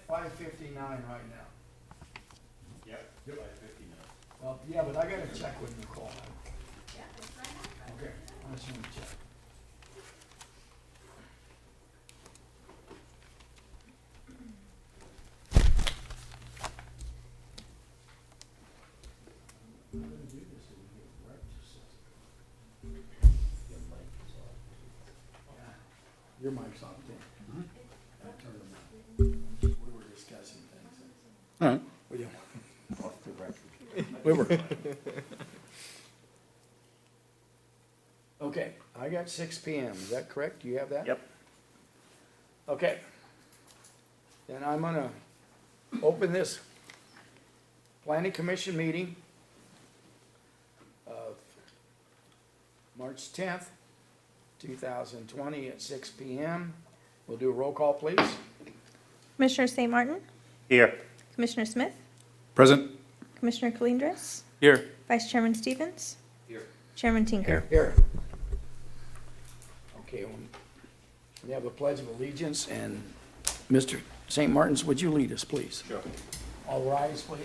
5:59 right now. Yep, 5:59. Well, yeah, but I gotta check with Nicole. Yeah, it's right now. Okay, I just want to check. I'm gonna do this and we get right to Your mic is off. yeah. Your mic's on too. I turned them on. We were discussing things. All right. We didn't- Off the record. We were. Okay, I got 6 PM, is that correct? Do you have that? Yep. Okay. Then I'm gonna open this planning commission meeting of March 10th, 2020 at 6 PM. We'll do a roll call, please. Commissioner St. Martin, Here. Commissioner Smith, Present. Commissioner Calindres, Here. Vice Chairman Stevens, Here. Chairman Tinker. Here. Okay, we have the Pledge of Allegiance, and Mr. St. Martin's, would you lead us, please? Sure. All rise, please.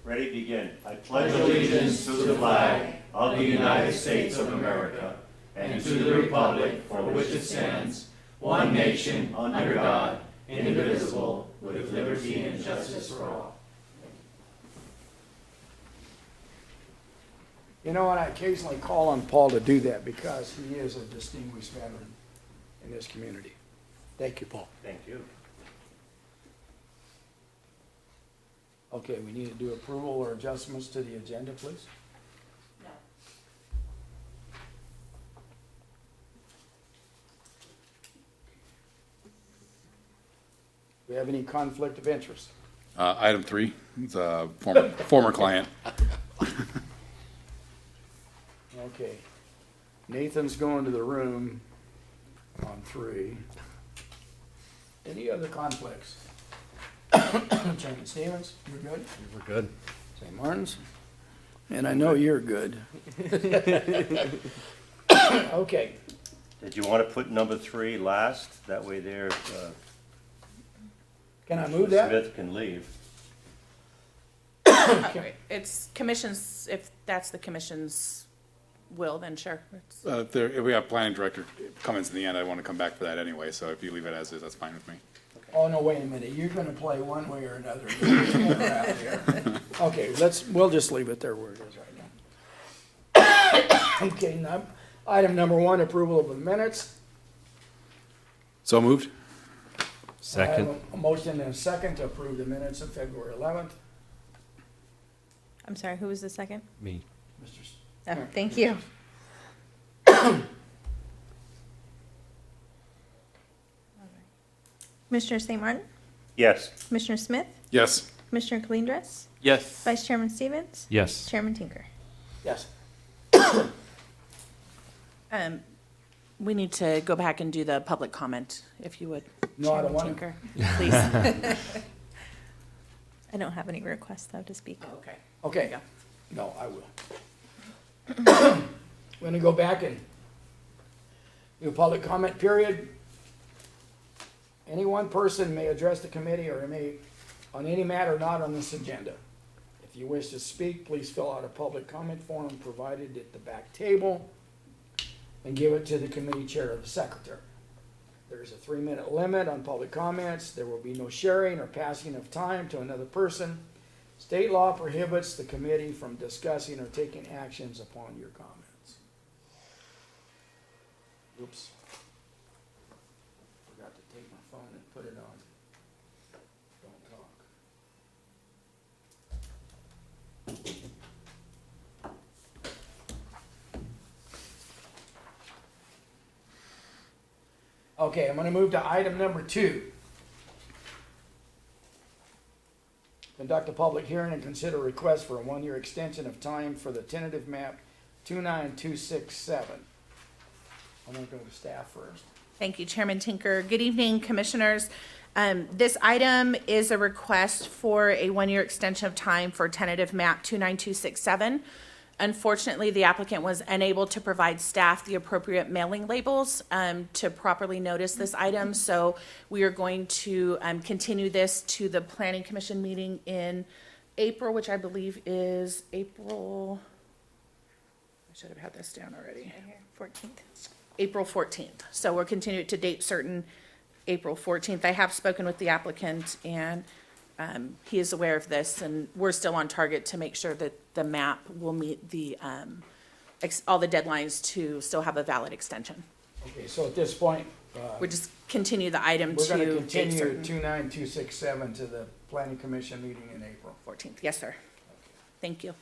Ready, begin. I pledge allegiance to the flag of the United States of America and to the republic for which it stands, one nation, under God, indivisible, with liberty and justice for all. You know, and I occasionally call on Paul to do that because he is a distinguished veteran in this community. Thank you, Paul. Thank you. Okay, we need to do approval or adjustments to the agenda, please. No. Do we have any conflict of interest? Item 3, it's a former client. Okay. Nathan's going to the room on 3. Any other conflicts? Chairman Stevens, you're good? We're good. St. Martin's? And I know you're good. Okay, Did you want to put number 3 last? That way there, can I move that? Smith can leave. Okay. It's commission's, if that's the commission's will, then sure. It's- If we have planning director comments in the end, I want to come back for that anyway, so if you leave it as is, that's fine with me. Oh, no, wait a minute, you're gonna play one way or another. Okay, we'll just leave it there where it is right now. Okay, now, item number 1, approval of the minutes. So moved? I Second. have a motion and a second to approve the minutes of February 11th. I'm sorry, who was the second? Me. Mr. S- Oh, thank you. Commissioner St. Martin, Yes. Commissioner Smith, Yes. Commissioner Calindres, Yes. Vice Chairman Stevens, Yes. Chairman Tinker. Yes, We need to go back and do the public comment, if you would. No, I don't Chairman want Tinker, please. I don't have any requests though to speak. Okay. okay, no, I will. We're gonna go back and do a public comment period. Any one person may address the committee or may, on any matter not on this agenda. If you wish to speak, please fill out a public comment form provided at the back table and give it to the committee chair or the secretary. There's a 3-minute limit on public comments. There will be no sharing or passing of time to another person. State law prohibits the committee from discussing or taking actions upon your comments. Oops. Forgot to take my phone and put it on. Don't talk. Okay, I'm gonna move to item number 2. Conduct a public hearing and consider a request for a 1-year extension of time for the tentative map 29267. I'm gonna go to staff first. Thank you, Chairman Tinker. Good evening, Commissioners. This item is a request for a 1-year extension of time for tentative map 29267. Unfortunately, the applicant was unable to provide staff the appropriate mailing labels to properly notice this item. So we are going to continue this to the Planning Commission meeting in April, which I believe is April, I should have had this down already. 14th. April 14th. So we'll continue it to date certain, April 14th. I have spoken with the applicant, and he is aware of this, and we're still on target to make sure that the map will meet the, all the deadlines to still have a valid extension. Okay, so at this point, We just continue the item we're gonna to date continue certain. 29267 to the planning commission meeting in April. 14th. Yes, sir. Thank you.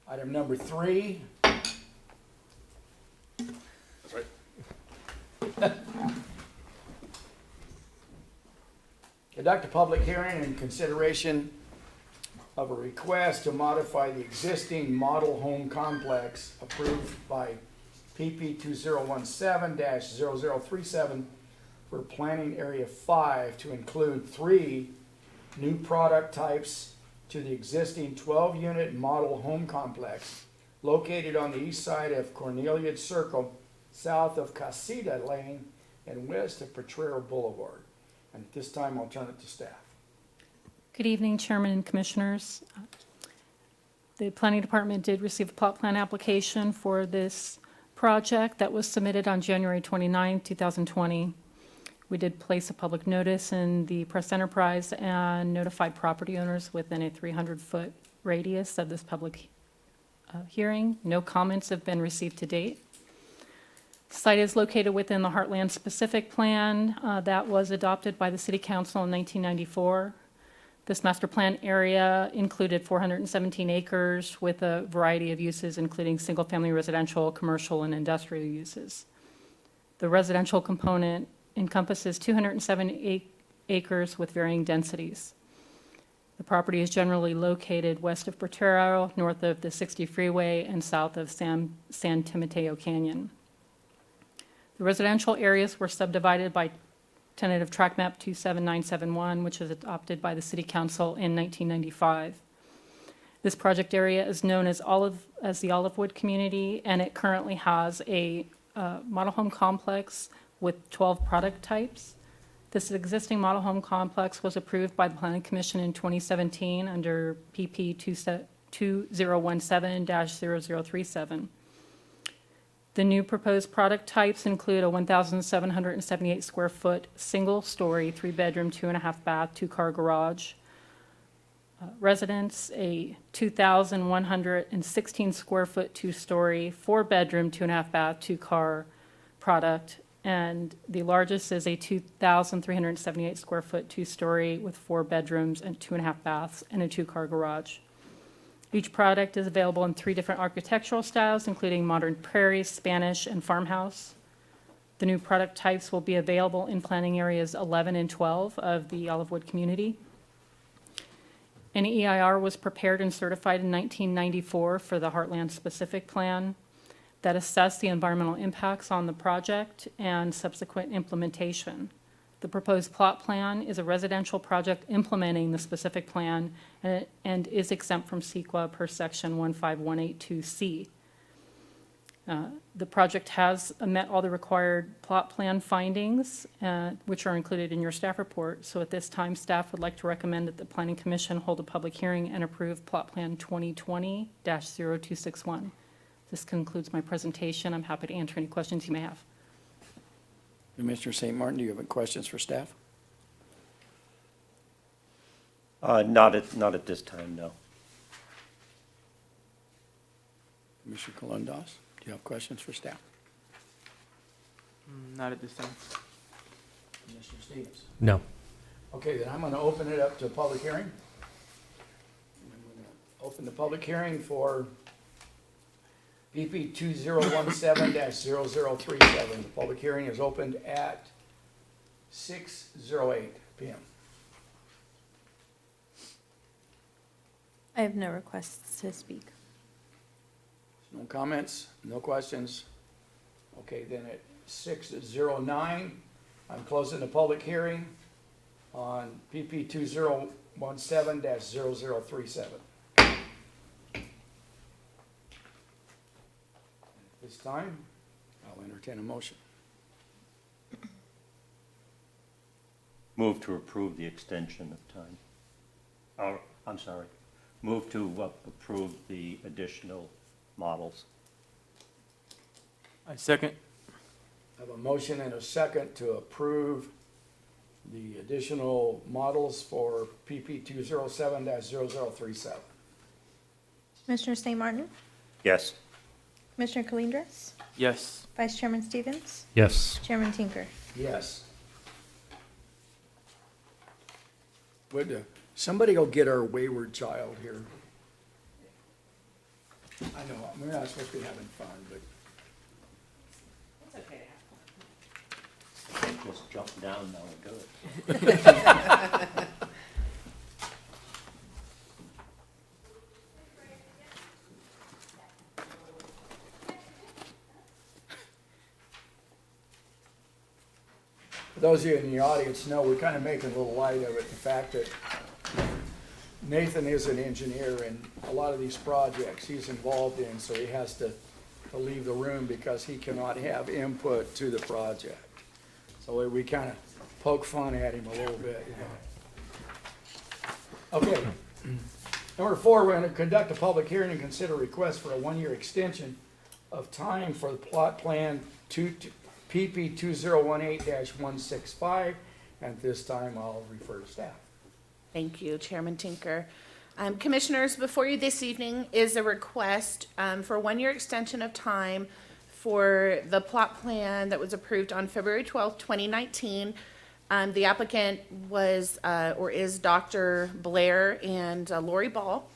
Item number 3, That's right. conduct a public hearing in consideration of a request to modify the existing model home complex approved by PP 2017-0037 for planning area 5 to include 3 new product types to the existing 12-unit model home complex located on the east side of Cornelia Circle, south of Casita Lane, and west of Potrero Boulevard. And at this time, I'll turn it to staff. Good evening, Chairman and Commissioners. The Planning Department did receive a plot plan application for this project that was submitted on January 29, 2020. We did place a public notice in the Press Enterprise and notified property owners within a 300-foot radius of this public hearing. No comments have been received to date. The site is located within the Heartland Specific Plan that was adopted by the City Council in 1994. This master plan area included 417 acres with a variety of uses, including single-family residential, commercial, and industrial uses. The residential component encompasses 207 acres with varying densities. The property is generally located west of Potrero, north of the 60 freeway, and south of San Timoteo Canyon. The residential areas were subdivided by tentative tract map 27971, which was adopted by the City Council in 1995. This project area is known as the Olivewood community, and it currently has a model home complex with 12 product types. This existing model home complex was approved by the Planning Commission in 2017 under PP 2017-0037. The new proposed product types include a 1,778 square foot, single-story, 3-bedroom, 2.5-bath, 2-car garage residence, a 2,116 square foot, 2-story, 4-bedroom, 2.5-bath, 2-car product, and the largest is a 2,378 square foot, 2-story with 4 bedrooms and 2.5 baths and a 2-car garage. Each product is available in 3 different architectural styles, including modern prairie, Spanish, and farmhouse. The new product types will be available in planning areas 11 and 12 of the Olivewood community. An EIR was prepared and certified in 1994 for the Heartland Specific Plan that assessed the environmental impacts on the project and subsequent implementation. The proposed plot plan is a residential project implementing the specific plan and is exempt from CEQA per section 15182C. The project has met all the required plot plan findings, which are included in your staff report. So at this time, staff would like to recommend that the Planning Commission hold a public hearing and approve plot plan 2020-0261. This concludes my presentation. I'm happy to answer any questions you may have. Mr. St. Martin, do you have any questions for staff? Not at this time, no. Commissioner Colondos, do you have questions for staff? Not at this time. Mr. Stevens? No. Okay, then I'm going to open it up to a public hearing. I'm going to open the public hearing for BP 2017-0037. The public hearing is opened at 6:08 PM. I have no requests to speak. No comments, no questions. Okay, then at 6:09, I'm closing the public hearing on PP 2017-0037. This time, I'll entertain a motion. Move to approve the extension of time. Or, I'm sorry, move to approve the additional models. I second. I have a motion and a second to approve the additional models for PP 207-0037. Commissioner St. Martin? Yes. Commissioner Calindres? Yes. Vice Chairman Stevens? Yes. Chairman Tinker? Yes. Would somebody go get our wayward child here? I know, we're not supposed to be having fun, but It's okay to have Just jump down now and do it. for those of you in the audience know, we're kind of making a little light of it, the fact that Nathan is an engineer and a lot of these projects he's involved in, so he has to leave the room because he cannot have input to the project. So we kind of poke fun at him a little bit, you know. Okay. Number 4, we're going to conduct a public hearing and consider a request for a 1-year extension of time for the plot plan PP 2018-165. And at this time, I'll refer to staff. Thank you, Chairman Tinker. Commissioners, before you this evening is a request for a 1-year extension of time for the plot plan that was approved on February 12th, 2019. The applicant was, or is Dr. Blair and Lori Ball.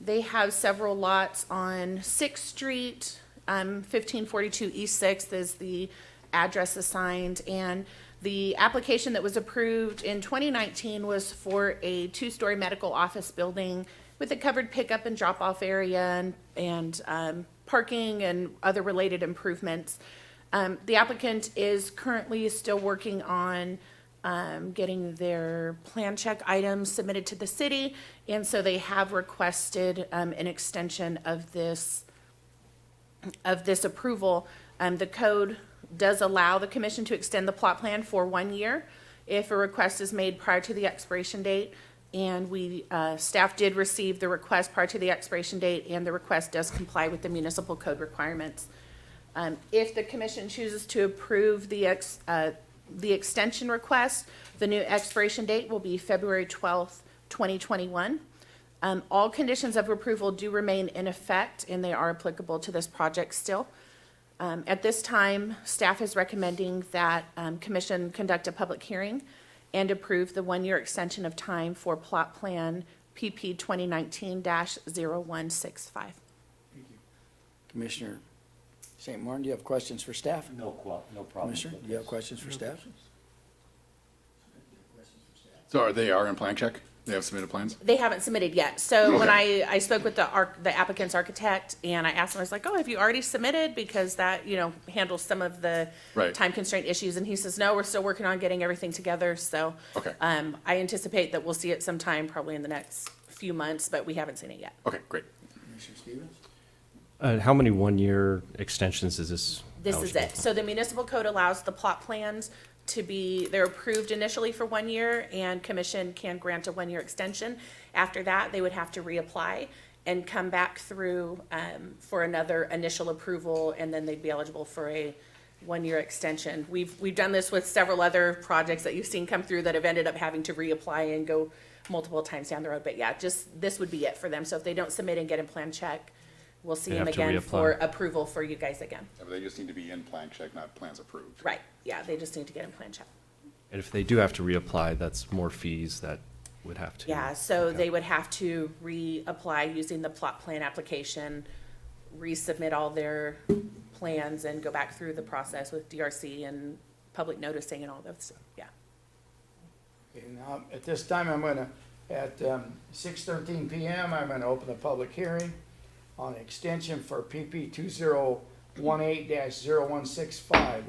They have several lots on 6th Street, 1542 East 6th is the address assigned, and the application that was approved in 2019 was for a 2-story medical office building with a covered pickup and drop-off area and parking and other related improvements. The applicant is currently still working on getting their plan check items submitted to the city, and so they have requested an extension of this approval. The code does allow the commission to extend the plot plan for 1 year if a request is made prior to the expiration date. And staff did receive the request prior to the expiration date, and the request does comply with the municipal code requirements. If the commission chooses to approve the extension request, the new expiration date will be February 12th, 2021. All conditions of approval do remain in effect, and they are applicable to this project still. At this time, staff is recommending that commission conduct a public hearing and approve the 1-year extension of time for plot plan PP 2019-0165. Thank you. Commissioner St. Martin, do you have questions for staff? No problem. Commissioner, do you have questions for staff? So they are in plan check? They have submitted plans? They haven't submitted yet. So when I spoke with the applicant's architect, and I asked him, I was like, oh, have you already submitted? Because that, handles some of the Right. time constraint issues. And he says, no, we're still working on getting everything together. So Okay. I anticipate that we'll see it sometime probably in the next few months, but we haven't seen it yet. Okay, great. Commissioner Stevens? How many 1-year extensions is this? This is eligible it. So the municipal code allows the plot plans to be, they're approved initially for 1 year, and commission can grant a 1-year extension. After that, they would have to reapply and come back through for another initial approval, and then they'd be eligible for a 1-year extension. We've done this with several other projects that you've seen come through that have ended up having to reapply and go multiple times down the road. But yeah, just this would be it for them. So if they don't submit and get in plan check, we'll see They them have to again reapply. for approval for you guys again. Yeah, but they just need to be in plan check, not plans approved. Right, yeah, they just need to get in plan check. And if they do have to reapply, that's more fees that would have to. Yeah, so they would have to reapply using the plot plan application, resubmit all their plans, and go back through the process with DRC and public noticing and all those, yeah. Okay, now, at this time, I'm gonna, at 6:13 PM, I'm gonna open the public hearing on extension for PP 2018-0165.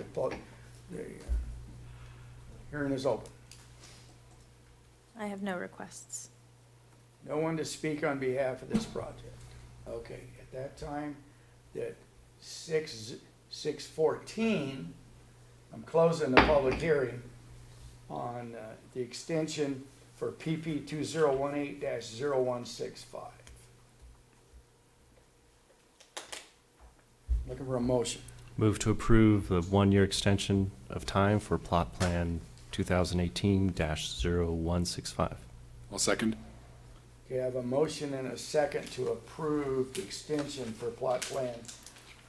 The hearing is open. I have no requests. No one to speak on behalf of this project. Okay, at that time, that 6/6/14, I'm closing the public hearing on the extension for PP 2018-0165. Looking for a motion. Move to approve the one-year extension of time for plot plan 2018-0165. I'll second. Okay, I have a motion and a second to approve the extension for plot plan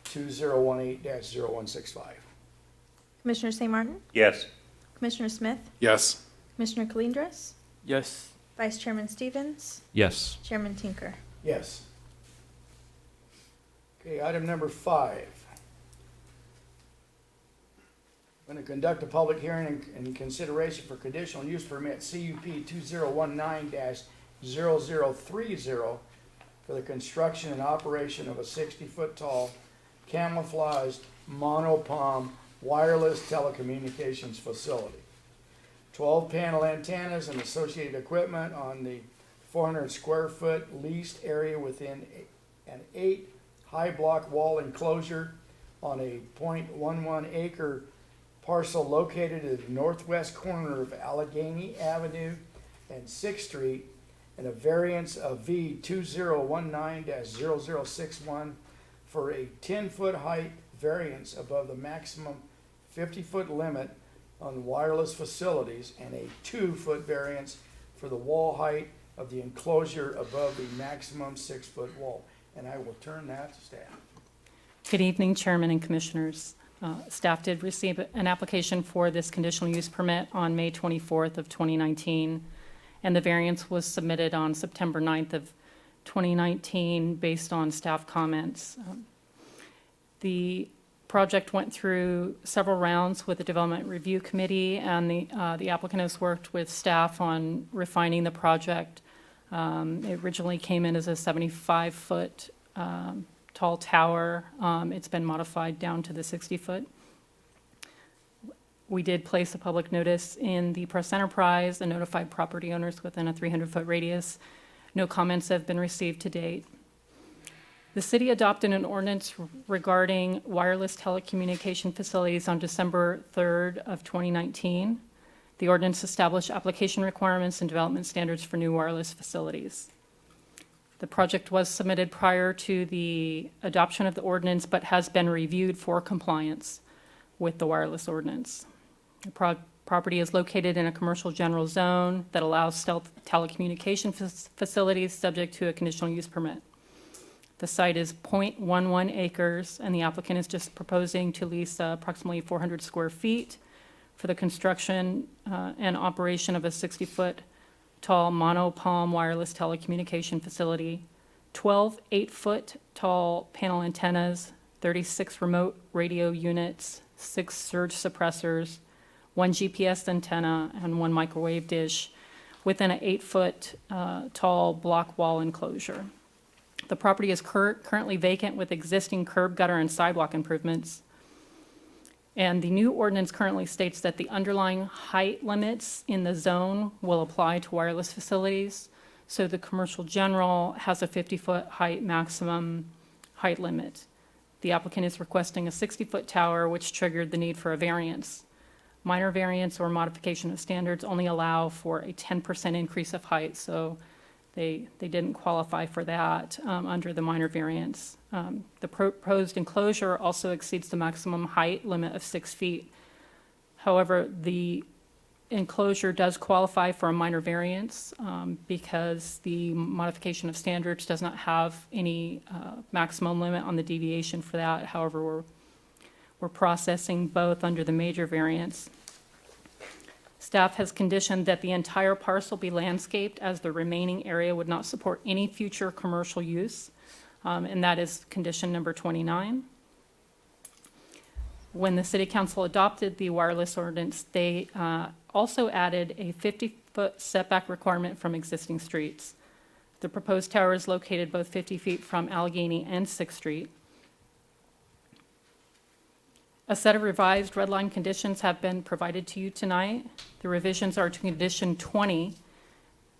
2018-0165. Commissioner St. Martin? Yes. Commissioner Smith? Yes. Commissioner Calindres? Yes. Vice Chairman Stevens? Yes. Chairman Tinker? Yes. Okay, item number 5. Going to conduct a public hearing in consideration for conditional use permit CUP 2019-0030 for the construction and operation of a 60-foot tall camouflaged monopalm wireless telecommunications facility. 12 panel antennas and associated equipment on the 400 square foot leased area within an 8 high block wall enclosure on a 0.11 acre parcel located at the northwest corner of Allegheny Avenue and 6th Street, and a variance of V 2019-0061 for a 10-foot height variance above the maximum 50-foot limit on wireless facilities, and a 2-foot variance for the wall height of the enclosure above the maximum 6-foot wall. And I will turn that to staff. Good evening, Chairman and Commissioners. Staff did receive an application for this conditional use permit on May 24th of 2019, and the variance was submitted on September 9th of 2019 based on staff comments. The project went through several rounds with the Development Review Committee, and the applicant has worked with staff on refining the project. It originally came in as a 75-foot tall tower. It's been modified down to the 60-foot. We did place a public notice in the Press Enterprise and notified property owners within a 300-foot radius. No comments have been received to date. The city adopted an ordinance regarding wireless telecommunication facilities on December 3rd of 2019. The ordinance established application requirements and development standards for new wireless facilities. The project was submitted prior to the adoption of the ordinance, but has been reviewed for compliance with the wireless ordinance. The property is located in a commercial general zone that allows telecommunication facilities subject to a conditional use permit. The site is 0.11 acres, and the applicant is just proposing to lease approximately 400 square feet for the construction and operation of a 60-foot tall monopalm wireless telecommunication facility, 12 8-foot tall panel antennas, 36 remote radio units, 6 surge suppressors, 1 GPS antenna, and 1 microwave dish within an 8-foot tall block wall enclosure. The property is currently vacant with existing curb, gutter, and sidewalk improvements. And the new ordinance currently states that the underlying height limits in the zone will apply to wireless facilities. So the commercial general has a 50-foot height maximum height limit. The applicant is requesting a 60-foot tower, which triggered the need for a variance. Minor variance or modification of standards only allow for a 10% increase of height, so they didn't qualify for that under the minor variance. The proposed enclosure also exceeds the maximum height limit of 6 feet. However, the enclosure does qualify for a minor variance because the modification of standards does not have any maximum limit on the deviation for that. However, we're processing both under the major variance. Staff has conditioned that the entire parcel be landscaped, as the remaining area would not support any future commercial use, and that is condition number 29. When the City Council adopted the wireless ordinance, they also added a 50-foot setback requirement from existing streets. The proposed tower is located both 50 feet from Allegheny and 6th Street. A set of revised red line conditions have been provided to you tonight. The revisions are to condition 20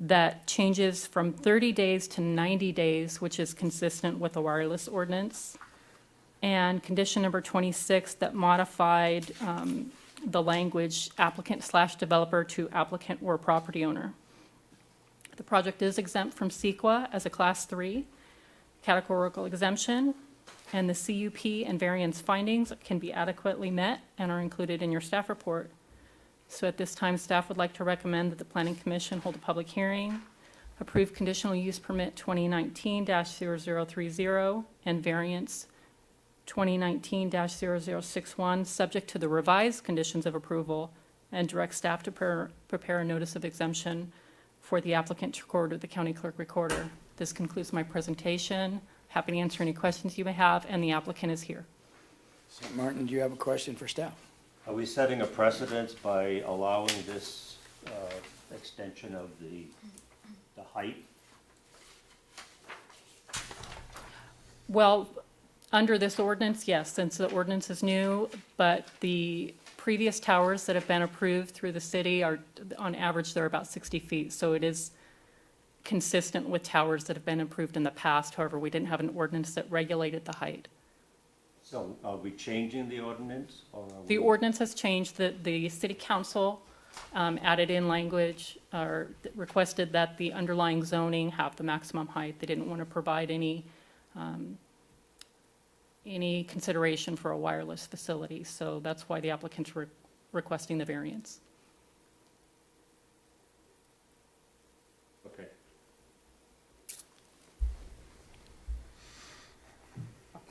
that changes from 30 days to 90 days, which is consistent with the wireless ordinance. and condition number 26 that modified the language applicant/developer to applicant or property owner. The project is exempt from CEQA as a Class 3 categorical exemption, and the CUP and variance findings can be adequately met and are included in your staff report. So at this time, staff would like to recommend that the Planning Commission hold a public hearing, approve conditional use permit 2019-0030 and variance 2019-0061, subject to the revised conditions of approval, and direct staff to prepare a notice of exemption for the applicant to record with the county clerk recorder. This concludes my presentation. Happy to answer any questions you may have, and the applicant is here. St. Martin, do you have a question for staff? Are we setting a precedent by allowing this extension of the height? Well, under this ordinance, yes, since the ordinance is new, but the previous towers that have been approved through the city are, on average, they're about 60 feet. So it is consistent with towers that have been approved in the past. However, we didn't have an ordinance that regulated the height. So are we changing the ordinance? Or are The we- ordinance has changed. The city council added in language or requested that the underlying zoning have the maximum height. They didn't want to provide any consideration for a wireless facility. So that's why the applicant's requesting the variance. Okay.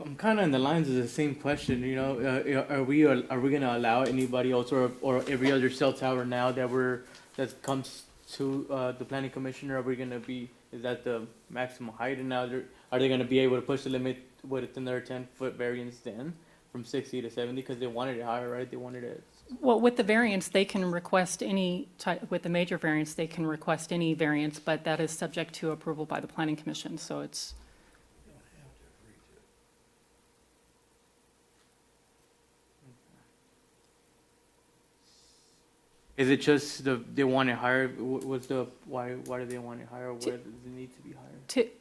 I'm kind of in the lines of the same question. You know, are we going to allow anybody else or every other cell tower now that comes to the planning commissioner? Are we going to be? Is that the maximum height? And now are they going to be able to push the limit within their 10-foot variance then from 60 to 70 because they wanted it higher, right? They wanted it. Well, with the variance, they can request any type, with the major variance, they can request any variance, but that is subject to approval by the planning commission. So it's. Is it just they want it higher? What's the why do they want it higher? Where does it need to be higher?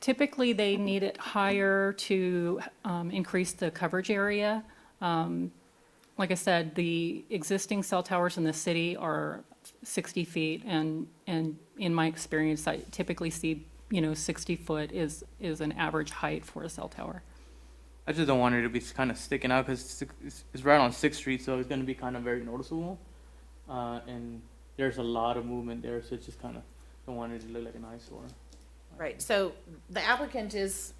Typically, they need it higher to increase the coverage area. Like I said, the existing cell towers in the city are 60 feet, and in my experience, I typically see 60 foot is an average height for a cell tower. I just don't want it to be kind of sticking out because it's right on 6th Street, so it's going to be kind of very noticeable. And there's a lot of movement there, so it's just kind of don't want it to look like an eyesore. Right, so the applicant is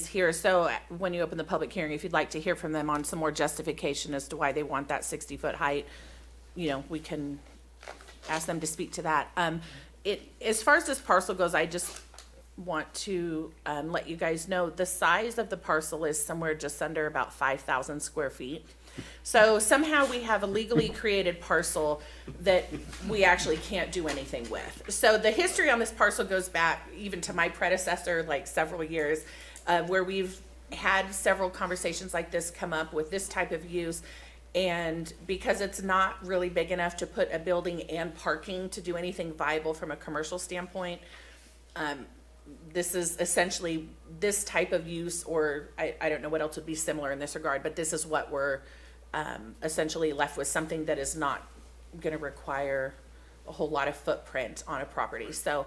here, so when you open the public hearing, if you'd like to hear from them on some more justification as to why they want that 60-foot height, we can ask them to speak to that. As far as this parcel goes, I just want to let you guys know the size of the parcel is somewhere just under about 5,000 square feet. So somehow we have a legally created parcel that we actually can't do anything with. So the history on this parcel goes back even to my predecessor, like several years, where we've had several conversations like this come up with this type of use. And because it's not really big enough to put a building and parking to do anything viable from a commercial standpoint, this is essentially this type of use, or I don't know what else would be similar in this regard, but this is what we're essentially left with, something that is not going to require a whole lot of footprint on a property. So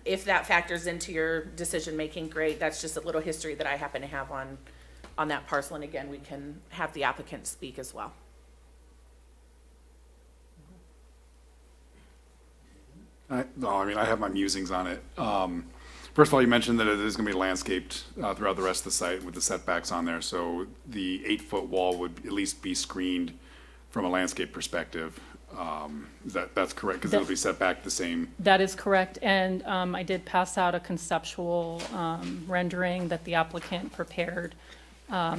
if that factors into your decision making, great. That's just a little history that I happen to have on that parcel. And again, we can have the applicant speak as well. I have my musings on it. First of all, you mentioned that it is going to be landscaped throughout the rest of the site with the setbacks on there. So the 8-foot wall would at least be screened from a landscape perspective. That's correct, because it'll be set back the same. That is correct, and I did pass out a conceptual rendering that the applicant prepared.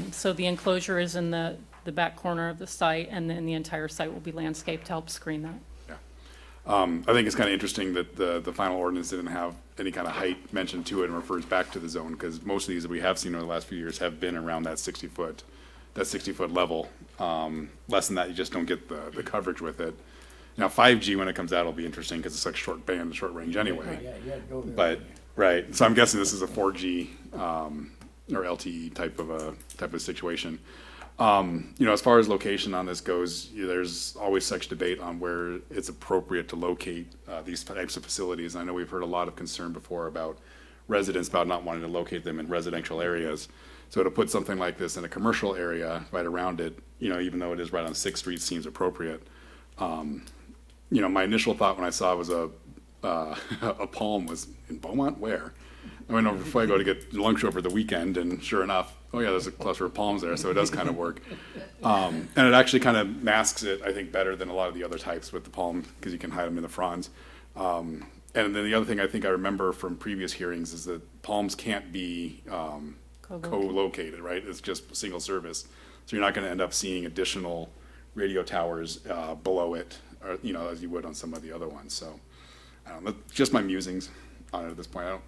So the enclosure is in the back corner of the site, and then the entire site will be landscaped to help screen that. I think it's kind of interesting that the final ordinance didn't have any kind of height mentioned to it and refers back to the zone, because most of these that we have seen over the last few years have been around that 60-foot level. Less than that, you just don't get the coverage with it. Now, 5G, when it comes out, will be interesting because it's like short band, short range anyway. Yeah, go there. But, right, so I'm guessing this is a 4G or LTE type of situation. As far as location on this goes, there's always such debate on where it's appropriate to locate these types of facilities. And I know we've heard a lot of concern before about residents about not wanting to locate them in residential areas. So to put something like this in a commercial area right around it, even though it is right on 6th Street, seems appropriate. My initial thought when I saw it was a Palm was in Beaumont. Where? I went over to Fuego to get lunch over the weekend, and sure enough, oh yeah, there's a cluster of palms there, so it does kind of work. And it actually kind of masks it, I think, better than a lot of the other types with the palm, because you can hide them in the fronds. And then the other thing I think I remember from previous hearings is that palms can't be co-located, right? It's just single service. So you're not going to end up seeing additional radio towers below it, or, as you would on some of the other ones. So I don't know, that's just my musings on it at this point. I don't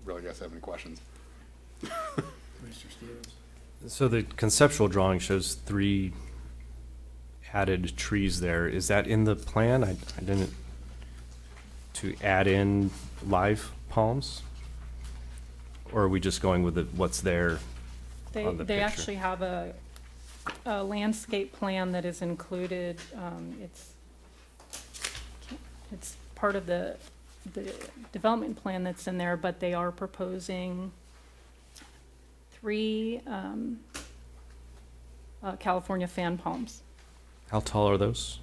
really guys have any questions. Mr. Stevens? So the conceptual drawing shows 3 added trees there. Is that in the plan? I didn't, to add in live palms? Or are we just going with what's there on the They picture? actually have a landscape plan that is included. It's part of the development plan that's in there, but they are proposing 3 California fan palms. How tall are those?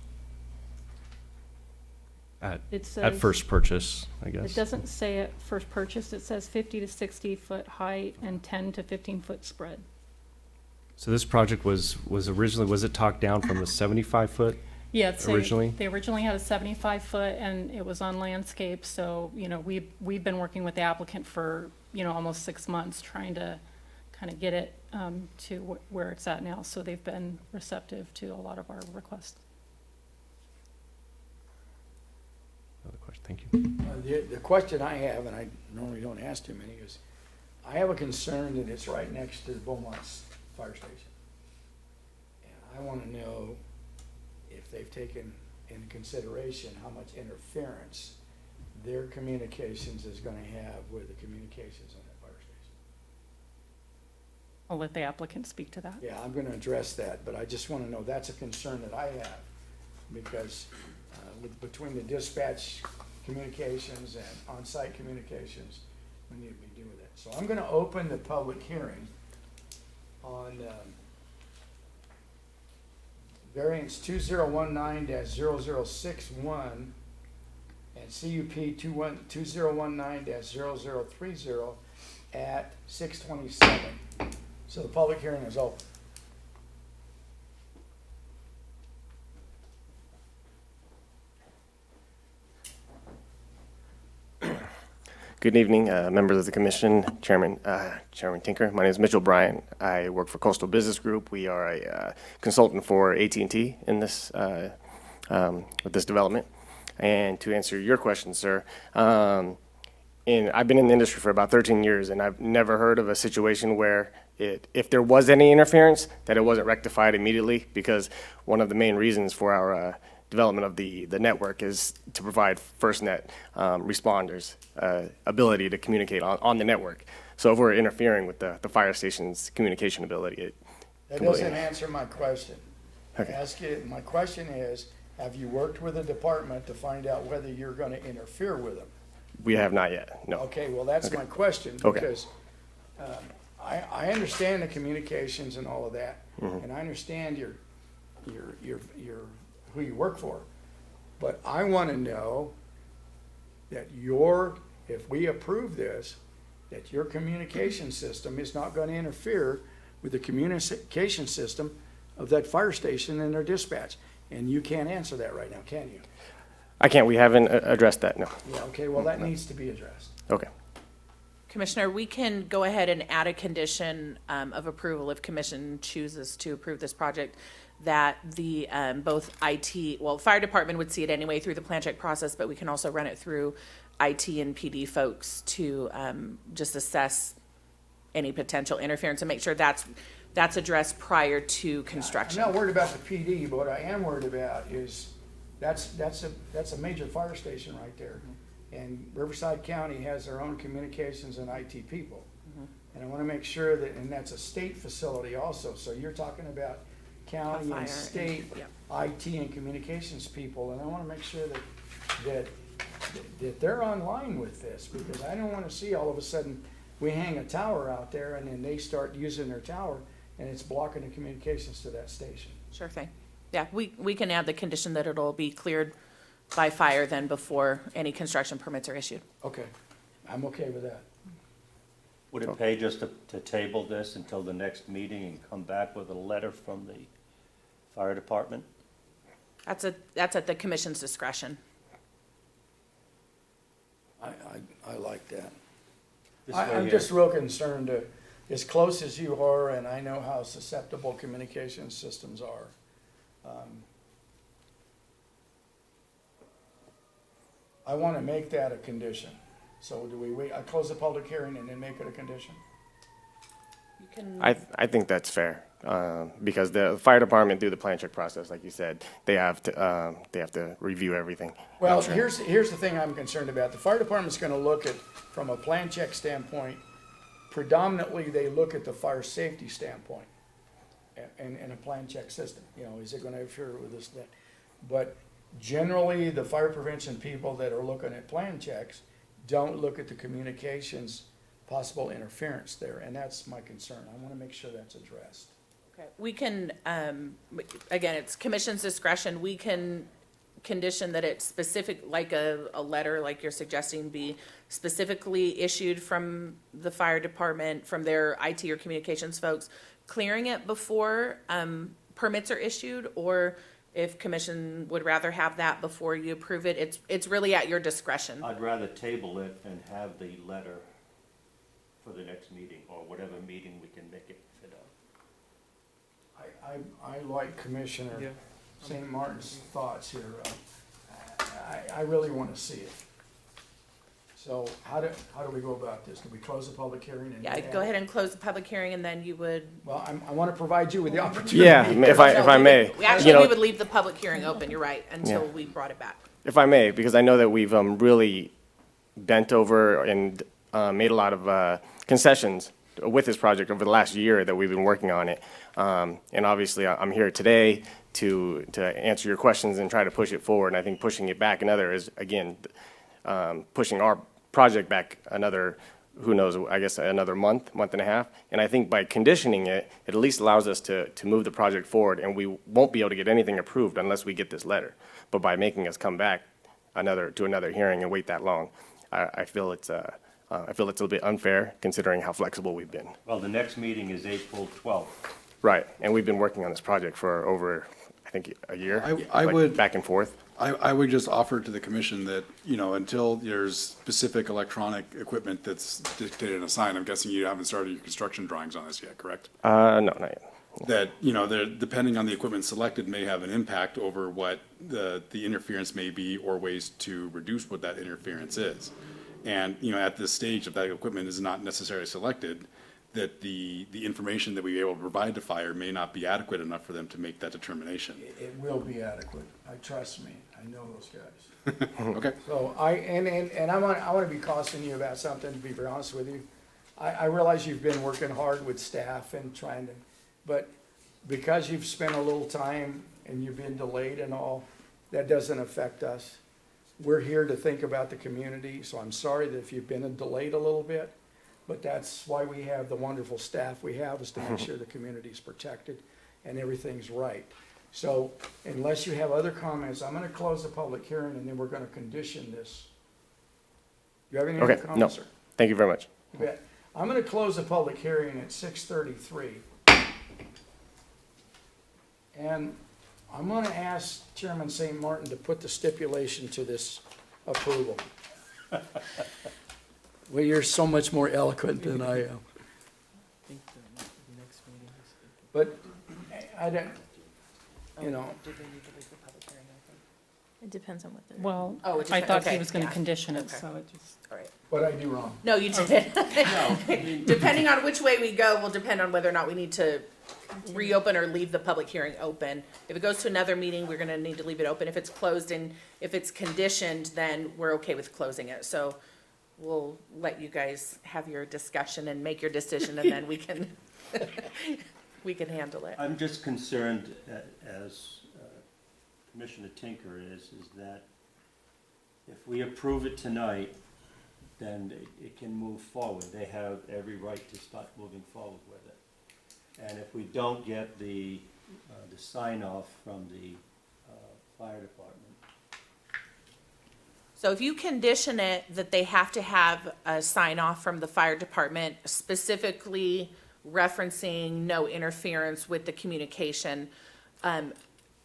At It at says, first purchase, I guess. it doesn't say at first purchase, it says 50 to 60 foot height and 10 to 15 foot spread. So this project was originally, was it talked down from the 75 foot? Yeah, it's Originally? they originally had a 75 foot and it was on landscape, so, we've been working with the applicant for, almost 6 months trying to kind of get it to where it's at now, so they've been receptive to a lot of our requests. Another question, thank you. The question I have, and I normally don't ask too many, is I have a concern that it's right next to the Beaumont Fire Station. And I want to know if they've taken into consideration how much interference their communications is going to have with the communications on that fire station. I'll let the applicant speak to that. Yeah, I'm going to address that, but I just want to know, that's a concern that I have, because between the dispatch communications and on-site communications, we need to be doing that. So I'm going to open the public hearing on variance 2019-0061 and CUP 2019-0030 at 6:27. So the public hearing is open. Good evening, members of the commission, Chairman Tinker. My name is Mitchell Bryant. I work for Coastal Business Group. We are a consultant for AT&T in this with this development. And to answer your question, sir, I've been in the industry for about 13 years, and I've never heard of a situation where if there was any interference, that it wasn't rectified immediately, because one of the main reasons for our development of the network is to provide FirstNet responders ability to communicate on the network. So if we're interfering with the fire station's communication ability, That doesn't answer my question. Okay. My question is, have you worked with the department to find out whether you're going to interfere with them? we have not yet, no. Okay, well, that's my question, Okay. because I understand the communications and all of that, Mm-hmm. and I understand your who you work for, but I want to know that if we approve this, that your communication system is not going to interfere with the communication system of that fire station and their dispatch. And you can't answer that right now, can you? I can't, we haven't addressed that, no. Yeah, okay, well, that needs to be addressed. Okay. Commissioner, we can go ahead and add a condition of approval if commission chooses to approve this project, that the both IT, well, fire department would see it anyway through the plan check process, but we can also run it through IT and PD folks to just assess any potential interference and make sure that's addressed prior to construction. I'm not worried about the PD, but what I am worried about is that's a major fire station right there. And Riverside County has their own communications and IT people. And I wanna make sure that, and that's a state facility also, so you're talking about county Fire and and- state yep. IT and communications people, and I wanna make sure that they're online with this, because I don't wanna see all of a sudden, we hang a tower out there and then they start using their tower and it's blocking the communications to that station. Sure thing. Yeah, we can add the condition that it'll be cleared by fire then before any construction permits are issued. Okay, I'm okay with that. Would it pay just to table this until the next meeting and come back with a letter from the fire department? That's at the commission's discretion. I like that. This way I'm here. just real concerned, as close as you are, and I know how susceptible communication systems are. I want to make that a condition. So do we wait, I close the public hearing and then make it a condition? You can, I think that's fair, because the fire department, through the plan check process, like you said, they have to review everything. Well, here's the thing I'm concerned about. The fire department's gonna look at, from a plan check standpoint, predominantly, they look at the fire safety standpoint in a plan check system. You know, is it gonna interfere with this, that? But generally, the fire prevention people that are looking at plan checks don't look at the communications, possible interference there, and that's my concern. I wanna make sure that's addressed. okay. We can, again, it's commission's discretion. We can condition that it's specific, like a letter, like you're suggesting, be specifically issued from the fire department, from their IT or communications folks, clearing it before permits are issued, or if commission would rather have that before you approve it, it's really at your discretion. I'd rather table it and have the letter for the next meeting, or whatever meeting we can make it fit out. I like Commissioner Yeah. St. Martin's thoughts here. I really wanna see it. So how do we go about this? Do we close the public hearing and? Yeah, go ahead and close the public hearing, and then you would. Well, I wanna provide you with the opportunity. Yeah, if I may, We actually, you know, we would leave the public hearing open, you're right, until Yeah. we brought it back. if I may, because I know that we've really bent over and made a lot of concessions with this project over the last year that we've been working on it. And obviously, I'm here today to answer your questions and try to push it forward. And I think pushing it back another is, again, pushing our project back another, who knows, I guess another month and a half. And I think by conditioning it, it at least allows us to move the project forward, and we won't be able to get anything approved unless we get this letter. But by making us come back to another hearing and wait that long, I feel it's a little bit unfair considering how flexible we've been. Well, the next meeting is April 12th. Right, and we've been working on this project for over, I think, a year. I like, would- back and forth. I would just offer to the commission that, you know, until there's specific electronic equipment that's dictated and assigned, I'm guessing you haven't started your construction drawings on this yet, correct? No, not yet. That, you know, depending on the equipment selected may have an impact over what the interference may be, or ways to reduce what that interference is. And, you know, at this stage, if that equipment is not necessarily selected, that the information that we are able to provide to fire may not be adequate enough for them to make that determination. It will be adequate. Trust me, I know those guys. Okay. So I wanna be cautioning you about something, to be very honest with you. I realize you've been working hard with staff and trying to, but because you've spent a little time and you've been delayed and all, that doesn't affect us. We're here to think about the community, so I'm sorry that if you've been delayed a little bit, but that's why we have the wonderful staff we have, is to make sure the community's protected and everything's right. So unless you have other comments, I'm gonna close the public hearing and then we're gonna condition this. You have any other Okay, no. comments, sir? Thank you very much. You bet. I'm gonna close the public hearing at 6:33. And I'm gonna ask Chairman St. Martin to put the stipulation to this approval. Well, you're so much more eloquent than I am. But I don't, you know, It depends on what they're. Well, Oh, it I depends- thought okay, he was going to yeah. condition it, Okay. so it just. All right. what I do wrong. No, you did. Depending on which way we go will depend on whether or not we need to reopen or leave the public hearing open. If it goes to another meeting, we're gonna need to leave it open. If it's closed and if it's conditioned, then we're okay with closing it. So we'll let you guys have your discussion and make your decision, and then we can, we can handle it. I'm just concerned, as Commissioner Tinker is that if we approve it tonight, then it can move forward. They have every right to start moving forward with it. And if we don't get the sign-off from the fire department, So if you condition it that they have to have a sign off from the fire department specifically referencing no interference with the communication,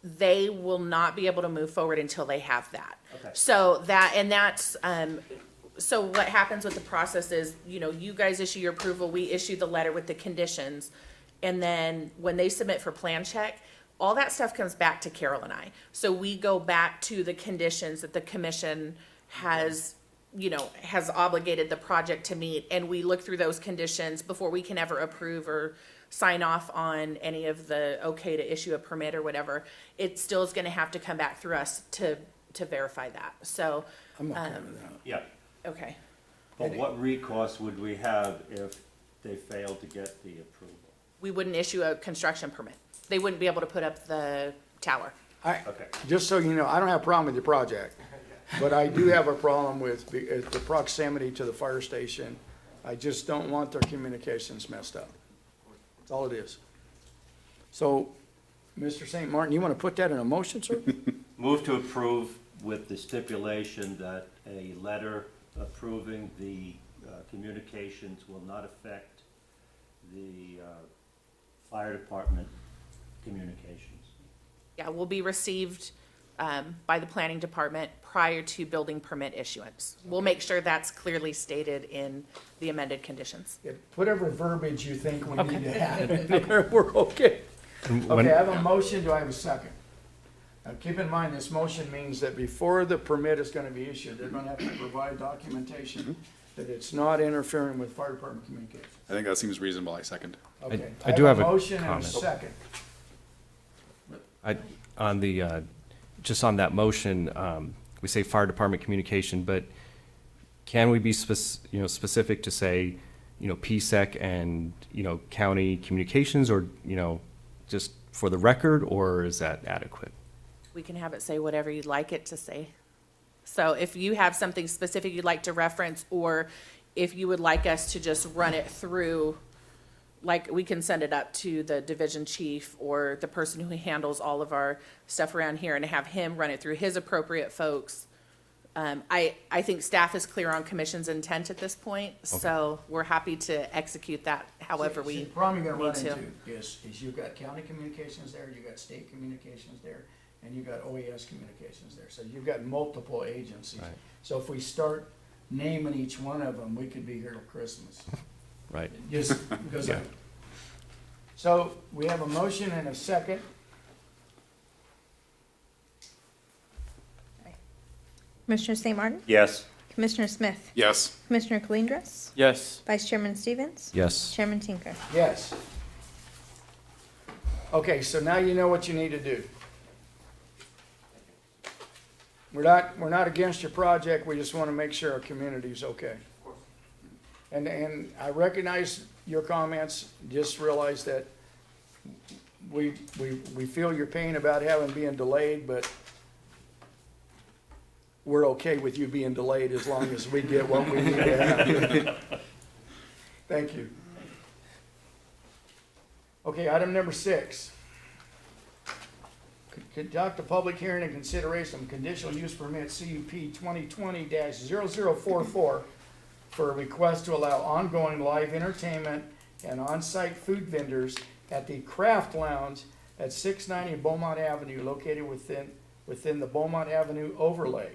they will not be able to move forward until they have that. Okay. So that, and that's, so what happens with the process is, you guys issue your approval, we issue the letter with the conditions. And then when they submit for plan check, all that stuff comes back to Carol and I. So we go back to the conditions that the commission has, has obligated the project to meet, and we look through those conditions before we can ever approve or sign off on any of the okay to issue a permit or whatever. It still is gonna have to come back through us to verify that, so, I'm okay with that. yeah. okay. But what recourse would we have if they fail to get the approval? We wouldn't issue a construction permit. They wouldn't be able to put up the tower. Okay. Just so you know, I don't have a problem with your project, but I do have a problem with the proximity to the fire station. I just don't want their communications messed up. That's all it is. So, Mr. St. Martin, you want to put that in a motion, sir? Move to approve with the stipulation that a letter approving the communications will not affect the fire department communications. Yeah, will be received by the planning department prior to building permit issuance. We'll make sure that's clearly stated in the amended conditions. Yeah, whatever verbiage you think we need to have in there, we're okay. And when- Okay, I have a motion, do I have a second? Now, keep in mind, this motion means that before the permit is gonna be issued, they're gonna have to provide documentation that it's not interfering with fire department communications. I think that seems reasonable, I second. Okay, I do have a motion and a comment. second. On the, just on that motion, we say fire department communication, but can we be specific to say, PSEC and, county communications, or, just for the record, or is that adequate? We can have it say whatever you'd like it to say. So if you have something specific you'd like to reference, or if you would like us to just run it through, like, we can send it up to the division chief or the person who handles all of our stuff around here and have him run it through his appropriate folks. I think staff is clear on commission's intent at this point, so we're happy to execute that however See, we the problem you're gonna need run to. into is you've got county communications there, you've got state communications there, and you've got OES communications there. So you've got multiple agencies. Right. So if we start naming each one of them, we could be here till Christmas. Right. Just because Yeah. So we have a motion and a second. Commissioner St. Martin? Yes. Commissioner Smith? Yes. Commissioner Colindres? Yes. Vice Chairman Stevens? Yes. Chairman Tinker? Yes. Okay, so now you know what you need to do. We're not against your project, we just want to make sure our community's okay. And I recognize your comments, just realize that we feel your pain about having being delayed, but we're okay with you being delayed as long as we get what we need to have. Thank you. Okay, item number 6. Conduct a public hearing and consideration of conditional use permit CUP 2020-0044 for a request to allow ongoing live entertainment and on-site food vendors at the Craft Lounge at 690 Beaumont Avenue, located within the Beaumont Avenue overlay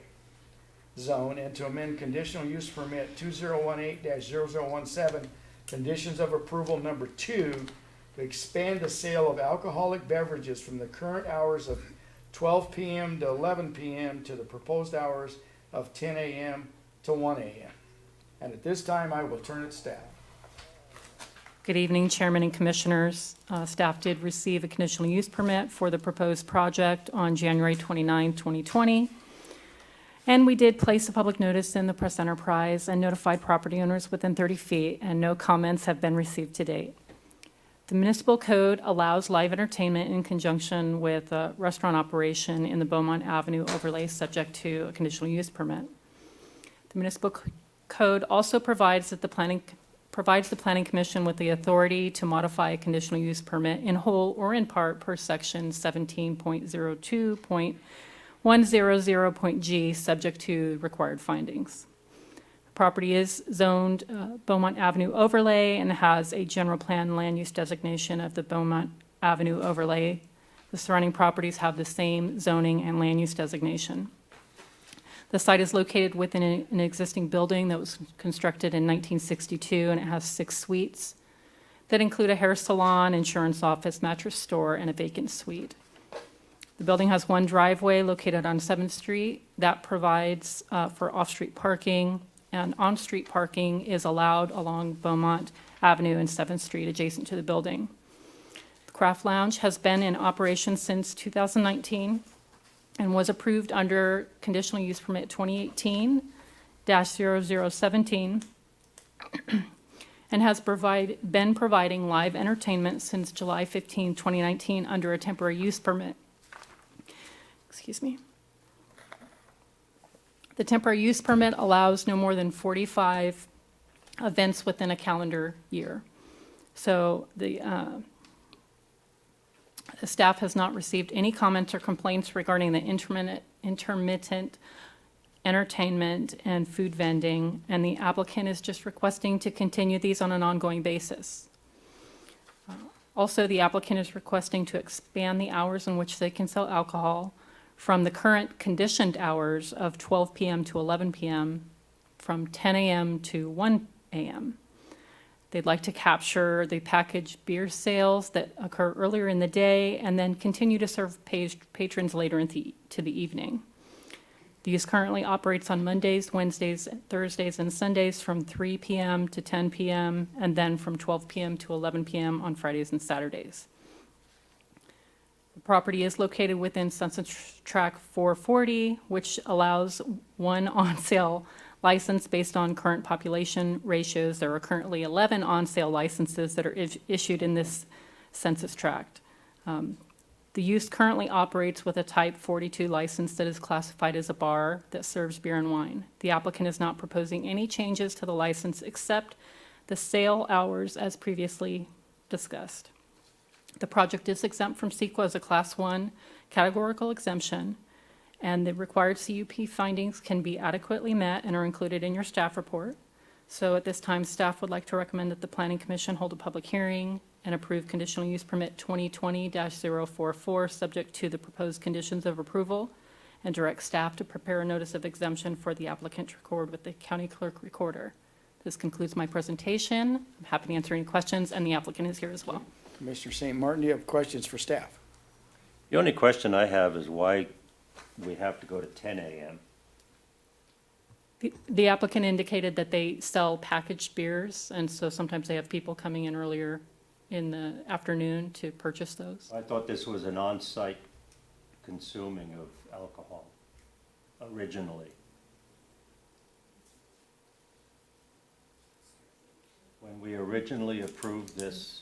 zone, and to amend conditional use permit 2018-0017, conditions of approval number 2, to expand the sale of alcoholic beverages from the current hours of 12 p.m. to 11 p.m. to the proposed hours of 10 a.m. to 1 a.m. And at this time, I will turn it to staff. Good evening, Chairman and Commissioners. Staff did receive a conditional use permit for the proposed project on January 29, 2020. And we did place a public notice in the Press Enterprise and notified property owners within 30 feet, and no comments have been received to date. The municipal code allows live entertainment in conjunction with a restaurant operation in the Beaumont Avenue overlay subject to a conditional use permit. The municipal code also provides the Planning Commission with the authority to modify a conditional use permit in whole or in part per section 17.02.100.g, subject to required findings. The property is zoned Beaumont Avenue overlay and has a general plan land use designation of the Beaumont Avenue overlay. The surrounding properties have the same zoning and land use designation. The site is located within an existing building that was constructed in 1962, and it has 6 suites that include a hair salon, insurance office, mattress store, and a vacant suite. The building has one driveway located on 7th Street that provides for off-street parking, and on-street parking is allowed along Beaumont Avenue and 7th Street adjacent to the building. The Craft Lounge has been in operation since 2019 and was approved under conditional use permit 2018-0017 and has been providing live entertainment since July 15, 2019 under a temporary use permit. Excuse me. The temporary use permit allows no more than 45 events within a calendar year. So the staff has not received any comments or complaints regarding the intermittent entertainment and food vending, and the applicant is just requesting to continue these on an ongoing basis. Also, the applicant is requesting to expand the hours in which they can sell alcohol from the current conditioned hours of 12 p.m. to 11 p.m., from 10 a.m. to 1 a.m. They'd like to capture the packaged beer sales that occur earlier in the day and then continue to serve patrons later into the evening. The use currently operates on Mondays, Wednesdays, Thursdays, and Sundays from 3 p.m. to 10 p.m., and then from 12 p.m. to 11 p.m. on Fridays and Saturdays. The property is located within Sunset Tract 440, which allows one on-sale license based on current population ratios. There are currently 11 on-sale licenses that are issued in this census tract. The use currently operates with a Type 42 license that is classified as a bar that serves beer and wine. The applicant is not proposing any changes to the license except the sale hours as previously discussed. The project is exempt from CEQA as a Class 1 categorical exemption, and the required CUP findings can be adequately met and are included in your staff report. So at this time, staff would like to recommend that the Planning Commission hold a public hearing and approve conditional use permit 2020-044, subject to the proposed conditions of approval, and direct staff to prepare a notice of exemption for the applicant to record with the county clerk recorder. This concludes my presentation. I'm happy to answer any questions, and the applicant is here as well. Commissioner St. Martin, do you have questions for staff? The only question I have is why we have to go to 10 a.m. The applicant indicated that they sell packaged beers, and so sometimes they have people coming in earlier in the afternoon to purchase those. I thought this was an on-site consuming of alcohol originally. When we originally approved this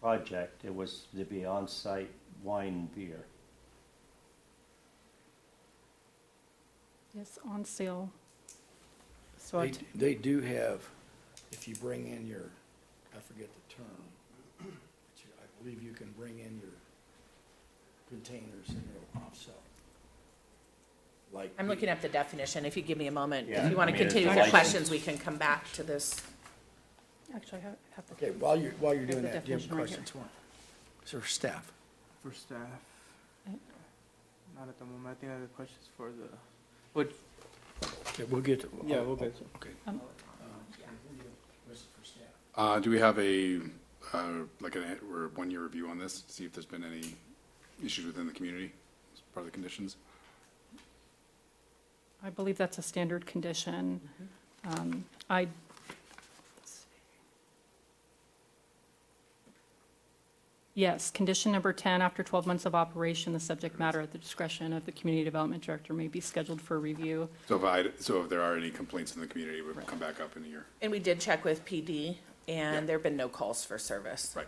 project, it was to be on-site wine and beer. Yes, on sale. So They do have, if you bring in your, I forget the term, but I believe you can bring in your containers and they'll offsell. Like. I'm looking up the definition. If you give me a moment, Yeah, if you want I to mean, it's continue with a your license. questions, we can come back to this. actually, I have to. Okay, while you're doing the that, do you have definition right here. questions? So for staff. For staff, not at the moment. I think I have questions for the, what, Okay, we'll get to. yeah, we'll get to. Okay. Um, For staff. Do we have a, like a 1-year review on this, see if there's been any issues within the community as part of the conditions? I believe that's a standard condition. Let's see. Yes, condition number 10, after 12 months of operation, the subject matter at the discretion of the Community Development Director may be scheduled for review. So if there are any complaints in the community, we'll come back up in a year. And we did check with PD, and there have been no calls for service. Right.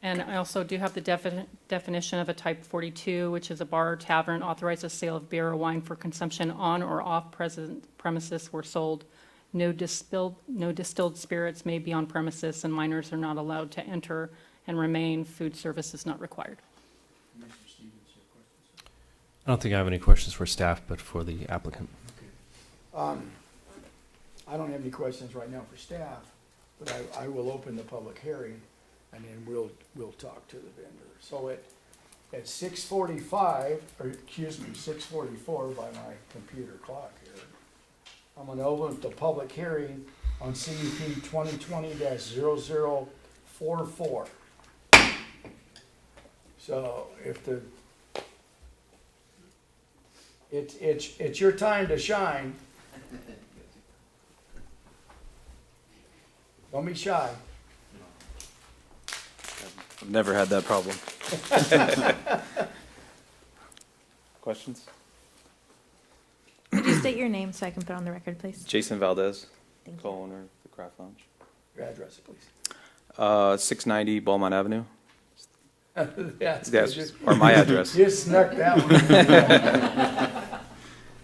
And I also do have the definition of a type 42, which is a bar or tavern authorizes sale of beer or wine for consumption on or off premises where sold. No distilled spirits may be on premises, and minors are not allowed to enter and remain. Food service is not required. I don't think I have any questions for staff, but for the applicant. I don't have any questions right now for staff, but I will open the public hearing, and then we'll talk to the vendor. So at 6:45, or excuse me, 6:44 by my computer clock here, I'm gonna open the public hearing on CUP 2020-0044. So if it's your time to shine. Don't be shy. I've never had that problem. Questions? Could you state your name so I can put it on the record, please? Jason Valdez, Thank you. co-owner of the Craft Lounge. Your address, please. 690 Beaumont Avenue. That's Yes, good. or my address. You snuck that one.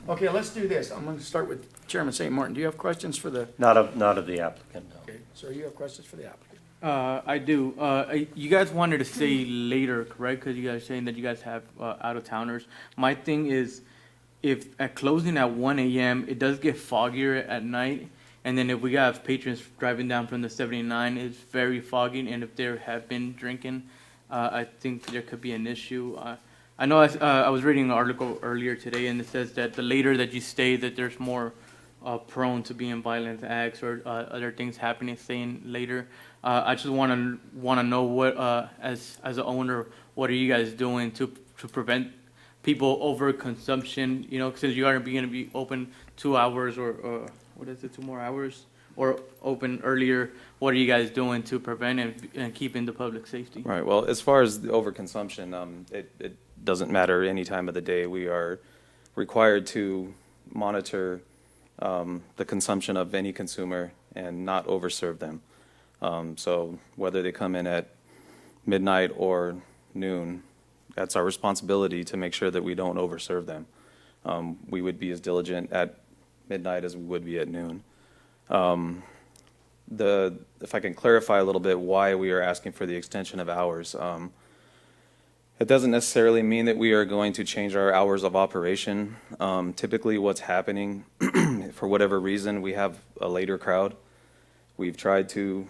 Okay, let's do this. I'm gonna start with Chairman St. Martin. Do you have questions for the, Not of the applicant, no. okay, sir, you have questions for the applicant? I do. You guys wanted to say later, correct? Because you guys are saying that you guys have out-of-towners. My thing is, if at closing at 1 a.m., it does get foggier at night. And then if we have patrons driving down from the 79, it's very foggy. And if there have been drinking, I think there could be an issue. I know I was reading an article earlier today, and it says that the later that you stay, that there's more prone to being violent acts or other things happening staying later. I just want to know what, as an owner, what are you guys doing to prevent people overconsumption? You know, since you are going to be open 2 hours or what is it, 2 more hours, or open earlier, what are you guys doing to prevent and keeping the public safety? Right. Well, as far as the overconsumption, it doesn't matter any time of the day. We are required to monitor the consumption of any consumer and not overserve them. So whether they come in at midnight or noon, that's our responsibility to make sure that we don't overserve them. We would be as diligent at midnight as we would be at noon. If I can clarify a little bit why we are asking for the extension of hours, it doesn't necessarily mean that we are going to change our hours of operation. Typically what's happening, for whatever reason, we have a later crowd. We've tried to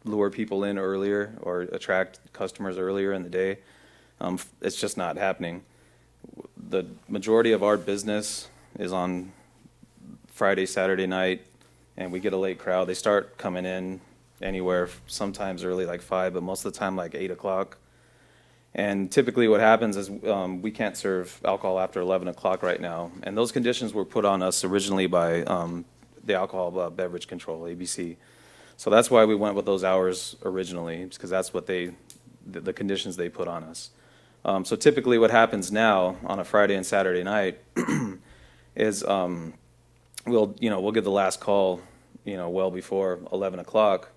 lure people in earlier or attract customers earlier in the day. It's just not happening. The majority of our business is on Friday, Saturday night, and we get a late crowd. They start coming in anywhere, sometimes early like 5, but most of the time like 8 o'clock. And typically what happens is we can't serve alcohol after 11 o'clock right now. And those conditions were put on us originally by the Alcohol Beverage Control, ABC. So that's why we went with those hours originally, because that's what the conditions they put on us. So typically what happens now on a Friday and Saturday night is we'll get the last call, well before 11 o'clock,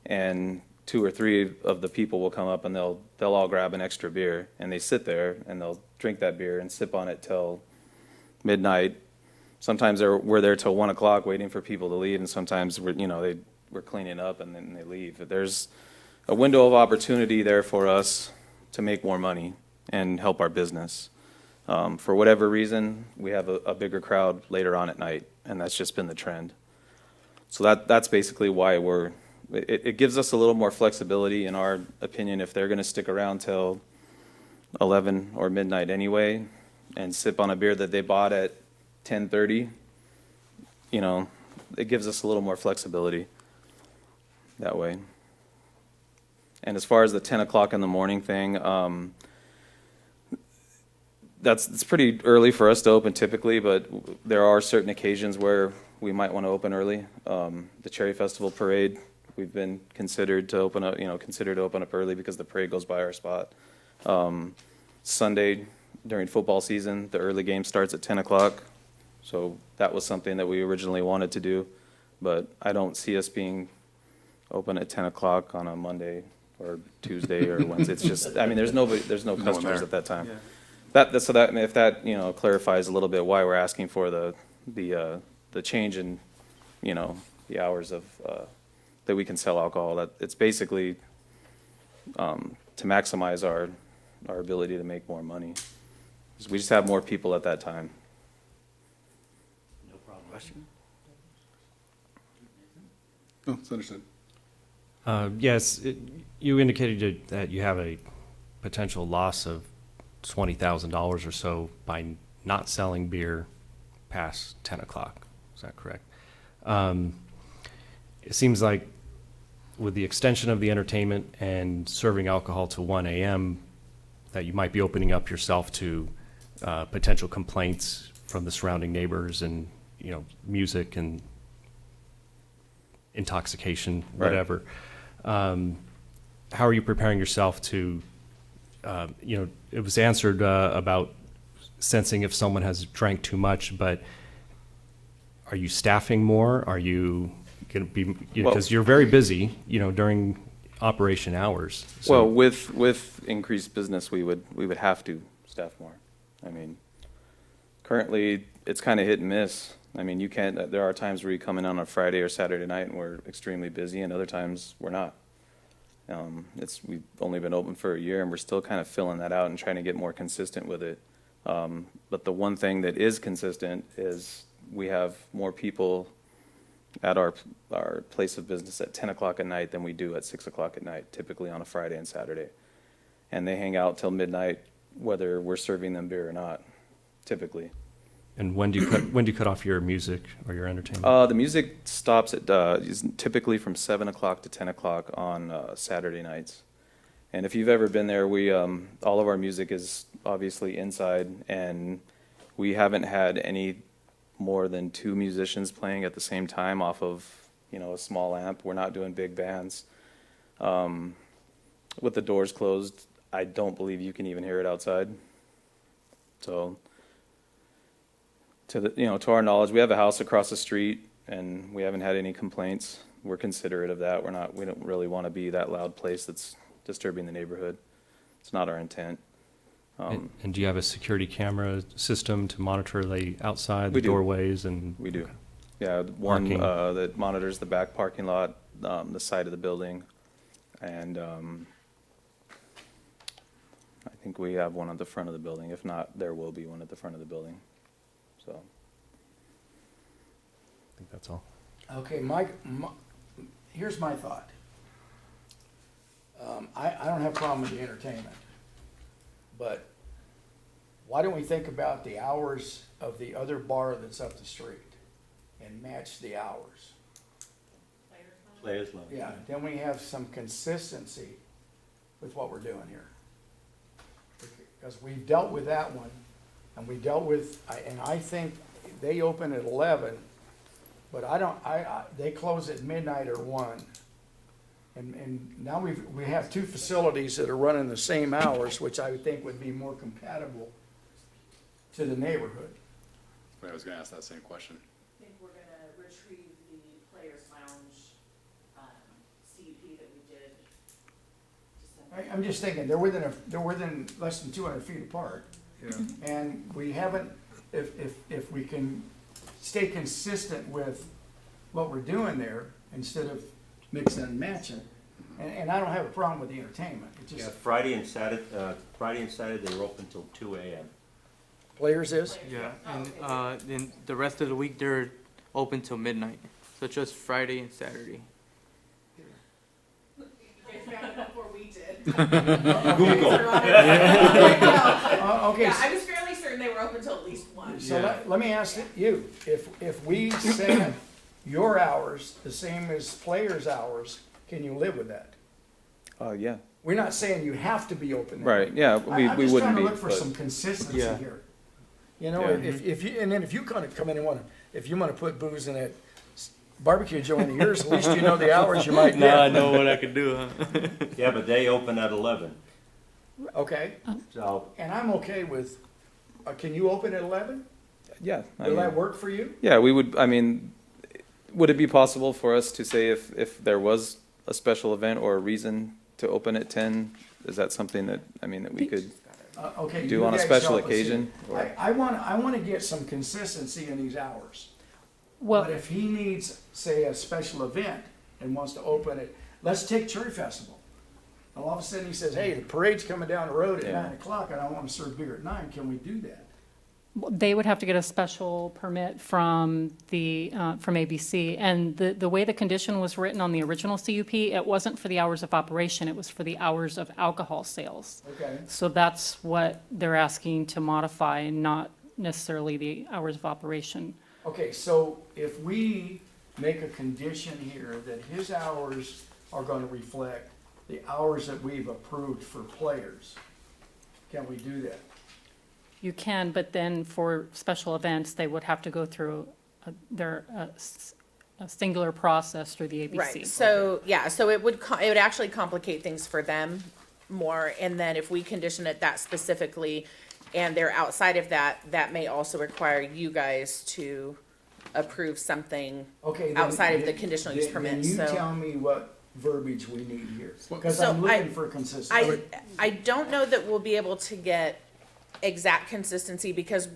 and 2 or 3 of the people will come up and they'll all grab an extra beer, and they sit there and they'll drink that beer and sip on it till midnight. Sometimes we're there till 1 o'clock waiting for people to leave, and sometimes we're cleaning up and then they leave. There's a window of opportunity there for us to make more money and help our business. For whatever reason, we have a bigger crowd later on at night, and that's just been the trend. So that's basically why it gives us a little more flexibility, in our opinion, if they're going to stick around till 11 or midnight anyway and sip on a beer that they bought at 10:30, it gives us a little more flexibility that way. And as far as the 10 o'clock in the morning thing, it's pretty early for us to open typically, but there are certain occasions where we might want to open early. The Cherry Festival Parade, We've been considered to open up, considered to open up early because the parade goes by our spot. Sunday during football season, the early game starts at 10 o'clock. So that was something that we originally wanted to do, but I don't see us being open at 10 o'clock on a Monday or Tuesday or Wednesday. It's just, I mean, there's no one customers there. at that time. So that, if that, clarifies a little bit why we're asking for the change in, the hours of, that we can sell alcohol, that it's basically, to maximize our ability to make more money. 'Cause we just have more people at that time. No problem. Question? Oh, it's understood. Yes, you indicated that you have a potential loss of $20,000 or so by not selling beer past 10 o'clock. Is that correct? It seems like with the extension of the entertainment and serving alcohol to 1 a.m., that you might be opening up yourself to potential complaints from the surrounding neighbors and, music and intoxication, Right. whatever. How are you preparing yourself to, it was answered about sensing if someone has drank too much, but are you staffing more? Are you going to be, because you're very busy, during operation hours. So- Well, with increased business, we would have to staff more. I mean, currently, it's kind of hit and miss. I mean, there are times where you come in on a Friday or Saturday night and we're extremely busy, and other times we're not. We've only been open for a year, and we're still kind of filling that out and trying to get more consistent with it. But the one thing that is consistent is we have more people at our place of business at 10 o'clock at night than we do at 6 o'clock at night, typically on a Friday and Saturday. And they hang out till midnight, whether we're serving them beer or not, typically. And when do you cut off your music or your entertainment? The music stops at is typically from 7 o'clock to 10 o'clock on Saturday nights. And if you've ever been there, we all of our music is obviously inside, and we haven't had any more than 2 musicians playing at the same time off of a small amp. We're not doing big bands. With the doors closed, I don't believe you can even hear it outside. So, to our knowledge, we have a house across the street, and we haven't had any complaints. We're considerate of that. We don't really want to be that loud place that's disturbing the neighborhood. It's not our intent. And do you have a security camera system to monitor the outside, We the do. doorways, and We do. Yeah, one Parking. that monitors the back parking lot, the side of the building, and I think we have one at the front of the building. If not, there will be one at the front of the building. So, I think that's all. Okay, Mike, here's my thought. I don't have a problem with the entertainment, but why don't we think about the hours of the other bar that's up the street and match the hours? Players love it. Yeah, then we have some consistency with what we're doing here. Because we've dealt with that one, and we dealt with, and I think they open at 11, but they close at midnight or 1. And now we have 2 facilities that are running the same hours, which I would think would be more compatible to the neighborhood. I was going to ask that same question. I think we're gonna retrieve the Players Lounge, CUP that we did December. I'm just thinking, they're within less than 200 feet apart. And we haven't, if we can stay consistent with what we're doing there, instead of mixing and matching, and I don't have a problem with the entertainment, it's Yeah, just, Friday and Saturday they were open till 2 a.m. Players is? Yeah, and then the rest of the week they're open till midnight. So just Friday and Saturday. You guys found it before we did. Google. Okay, Yeah, I was fairly certain they were open till at least 1. so let me ask you, if we set your hours the same as players' hours, can you live with that? yeah, We're not saying you have to be open. that right. late. Yeah, I'm we just trying wouldn't to be. look for but- some consistency Yeah. here. You know, Yeah. if you, and then if you kind of come in and if you want to put booze in at barbecue joint of yours, at least you know the hours you might Now I get. know what I could do, huh? Yeah, but they open at 11, Okay, so and I'm okay with, can you open at 11? Yeah. I Will that mean, work for you? yeah, we would, I mean, would it be possible for us to say if there was a special event or a reason to open at 10? Is that something that, I mean, that we could Okay. do you on a guys special help us here. occasion? Or- I want to get some consistency in these hours. Well, But if he needs, say, a special event and wants to open it, let's take Cherry Festival. And all of a sudden he says, hey, the parade's coming down the road at Yeah. 9 o'clock and I want to serve beer at 9. Can we do that? they would have to get a special permit from from ABC. And the way the condition was written on the original CUP, it wasn't for the hours of operation, it was for the hours of alcohol sales. Okay. So that's what they're asking to modify, not necessarily the hours of operation. Okay, so if we make a condition here that his hours are going to reflect the hours that we've approved for players, can we do that? You can, but then for special events, they would have to go through a singular process through the ABC. Right, so, yeah, so it would actually complicate things for them more, and then if we condition it that specifically, and they're outside of that, that may also require you guys to approve something Okay. then- outside of the then- conditional use then permit, you so. tell me what verbiage we need here, because So I'm looking for consistency. I don't know that we'll be able to get exact consistency because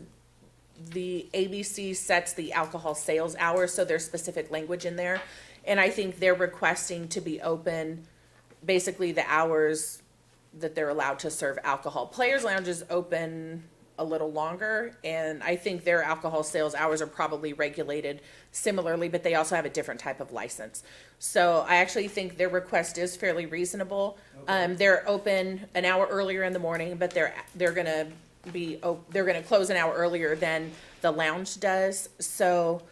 the ABC sets the alcohol sales hours, so there's specific language in there. And I think they're requesting to be open, basically the hours that they're allowed to serve alcohol. Players Lounge is open a little longer, and I think their alcohol sales hours are probably regulated similarly, but they also have a different type of license. So I actually think their request is fairly reasonable. They're open an hour earlier in the morning, but they're gonna close an hour earlier than the lounge does. So,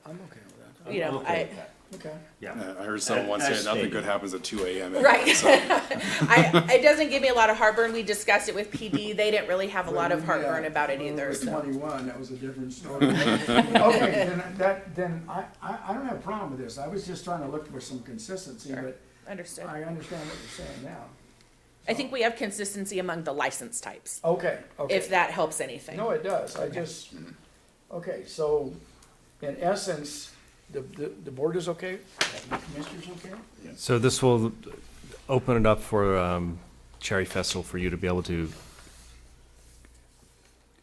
I'm okay with that. you know, Okay. Okay. I heard someone once say As nothing stated. good happens at 2 a.m. Right. It doesn't give me a lot of heartburn. We discussed it with PD. They didn't really have a lot of heartburn about it either, With so. 21, that was a different story. Okay, then I don't have a problem with this. I was just trying to look for some consistency, Sure. but Understood. I understand what you're saying now. I think we have consistency among the license types, Okay, okay. if that helps anything. No, it does. I just, okay, so in essence, the board is okay? The commissioners okay? So this will open it up for Cherry Festival for you to be able to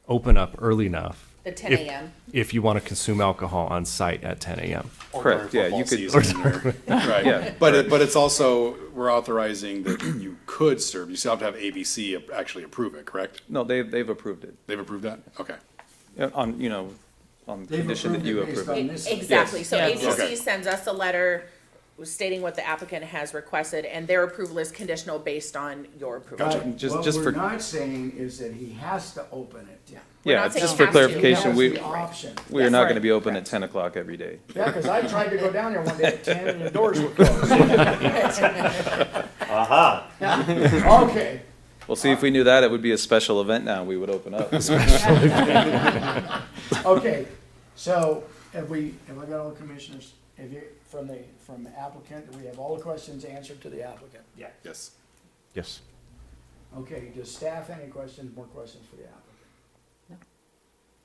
open up early enough. The 10 a.m. If you want to consume alcohol on site at 10 a.m. Correct, yeah, you could, Right, Yeah, but it's also, we're authorizing that you could serve, you still have to have ABC actually approve it, correct? no, they've approved it. They've approved that? Okay. Yeah, on, you know, on They've condition that approved you it based approve. on this. Exactly, so Yes. ABC Okay. sends us a letter stating what the applicant has requested, and their approval is conditional based on your approval. Gotcha. But Just what for- we're not saying is that he has to open it. We're Yeah, not saying just you for have to. clarification, He we, has the option. we are Yes. not gonna be open at 10 o'clock every day. Yeah, because I tried to go down there one day at 10 and the doors were closed. aha, Okay, Well, see, if we knew that, it would be a special event now, we would open up. okay. So have I got all the commissioners? Have you, from the applicant, do we have all the questions answered to the applicant? Yes. Yes. Okay, does staff have any questions, more questions for the applicant?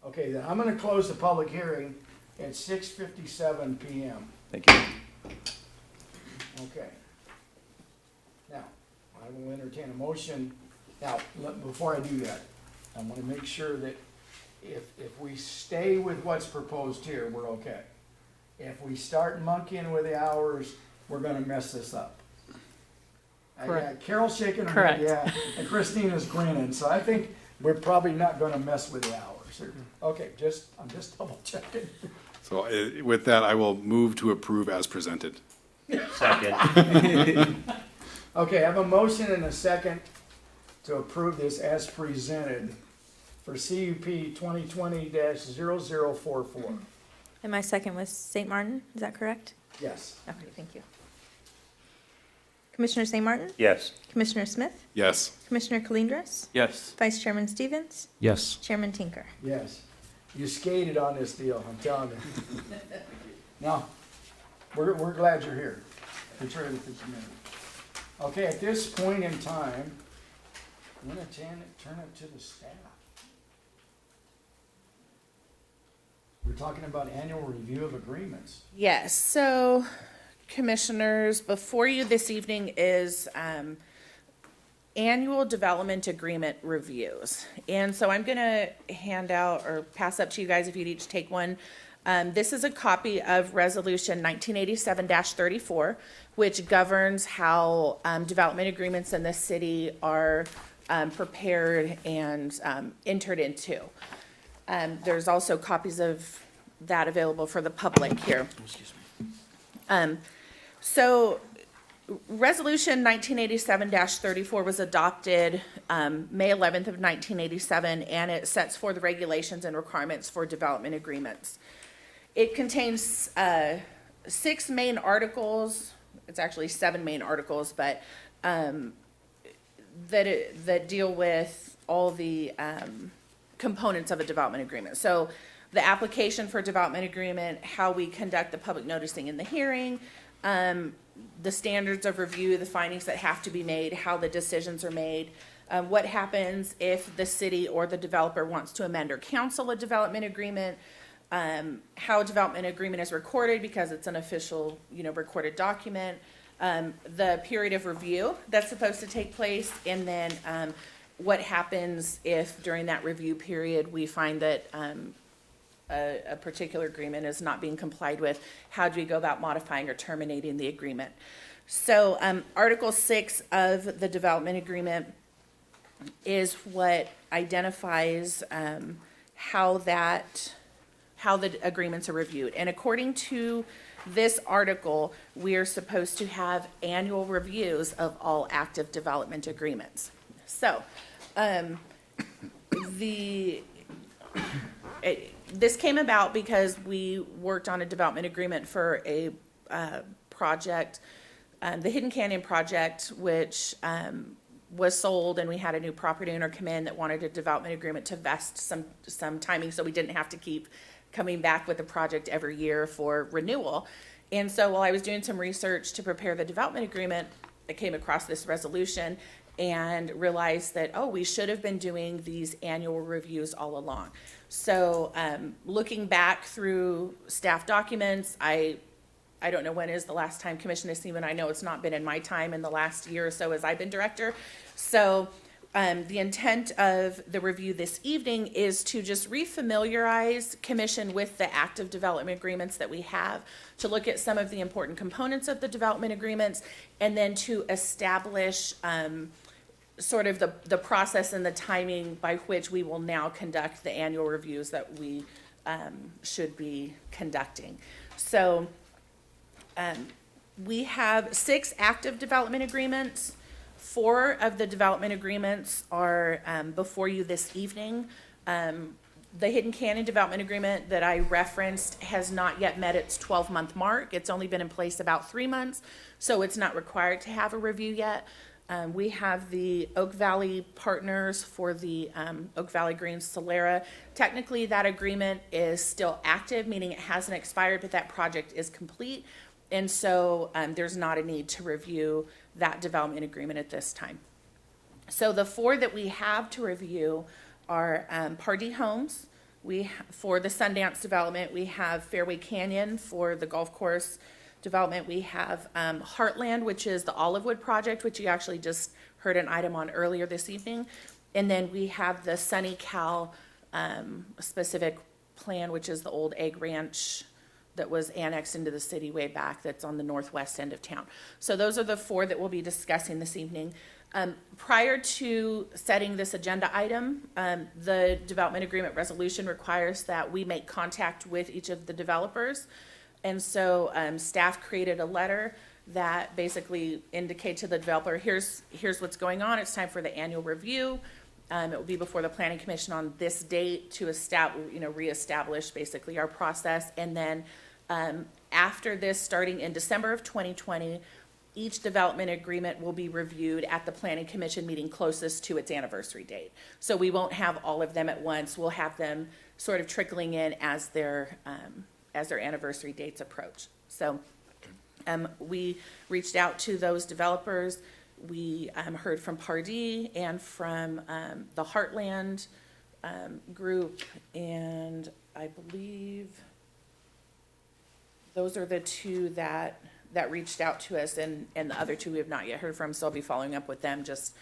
Okay, then I'm gonna close the public hearing at 6:57 PM. Thank you. Okay. Now, I will entertain a motion. Now, before I do that, I want to make sure that if we stay with what's proposed here, we're okay. If we start monkeying with the hours, we're gonna mess this up. I got Correct. Carol shaking her Correct. head, yeah, and Christina's grinning, so I think we're probably not gonna mess with the hours. Okay, I'm just double checking. So with that, I will move to approve as presented. second, Okay, I have a motion and a second to approve this as presented for CUP 2020-0044. And my second was St. Martin, is that correct? Yes. Okay, thank you. Commissioner St. Martin? yes. Commissioner Smith? Yes. Commissioner Calindras? Yes. Vice Chairman Stevens? Yes. Chairman Tinker? Yes. You skated on this deal, I'm telling you. Now, we're glad you're here. It's really for the community. Okay, at this point in time, I'm gonna turn it to the staff. We're talking about annual review of agreements. Yes, so commissioners, before you this evening is annual development agreement reviews. And so I'm gonna hand out or pass up to you guys if you'd each take one. This is a copy of Resolution 1987-34, which governs how development agreements in the city are prepared and entered into. There's also copies of that available for the public here. So Resolution 1987-34 was adopted May 11th of 1987, and it sets forth the regulations and requirements for development agreements. It contains 6 main articles. It's actually 7 main articles, but that deal with all the components of a development agreement. So the application for development agreement, how we conduct the public noticing in the hearing, the standards of review, the findings that have to be made, how the decisions are made, what happens if the city or the developer wants to amend or cancel a development agreement, how a development agreement is recorded because it's an official, recorded document, the period of review that's supposed to take place, and then what happens if during that review period we find that a particular agreement is not being complied with. How do we go about modifying or terminating the agreement? So Article 6 of the development agreement is what identifies how the agreements are reviewed. And according to this article, we are supposed to have annual reviews of all active development agreements. So this came about because we worked on a development agreement for a project, the Hidden Canyon project, which was sold, and we had a new property owner come in that wanted a development agreement to vest some timing so we didn't have to keep coming back with the project every year for renewal. And so while I was doing some research to prepare the development agreement, I came across this resolution and realized that, we should have been doing these annual reviews all along. So looking back through staff documents, I don't know when is the last time Commissioner Seaman, I know it's not been in my time in the last year or so as I've been director. So the intent of the review this evening is to just refamiliarize Commission with the active development agreements that we have, to look at some of the important components of the development agreements, and then to establish sort of the process and the timing by which we will now conduct the annual reviews that we should be conducting. So we have 6 active development agreements. 4 of the development agreements are before you this evening. The Hidden Canyon development agreement that I referenced has not yet met its 12-month mark. It's only been in place about 3 months, so it's not required to have a review yet. We have the Oak Valley Partners for the Oak Valley Greens Solera. Technically, that agreement is still active, meaning it hasn't expired, but that project is complete. And so there's not a need to review that development agreement at this time. So the 4 that we have to review are Pardee Homes. For the Sundance development, we have Fairway Canyon for the golf course development. We have Heartland, which is the Olivewood project, which you actually just heard an item on earlier this evening. And then we have the Sunny Cal specific plan, which is the old egg ranch that was annexed into the city way back, that's on the northwest end of town. So those are the 4 that we'll be discussing this evening. Prior to setting this agenda item, the development agreement resolution requires that we make contact with each of the developers. And so staff created a letter that basically indicates to the developer, here's what's going on. It's time for the annual review. It will be before the Planning Commission on this date to reestablish basically our process. And then after this, starting in December of 2020, each development agreement will be reviewed at the Planning Commission meeting closest to its anniversary date. So we won't have all of them at once. We'll have them sort of trickling in as their anniversary dates approach. So We reached out to those developers. We heard from Pardee and from the Heartland group, and I believe those are the two that reached out to us, and the other two we have not yet heard from, so I'll be following up with them. Just,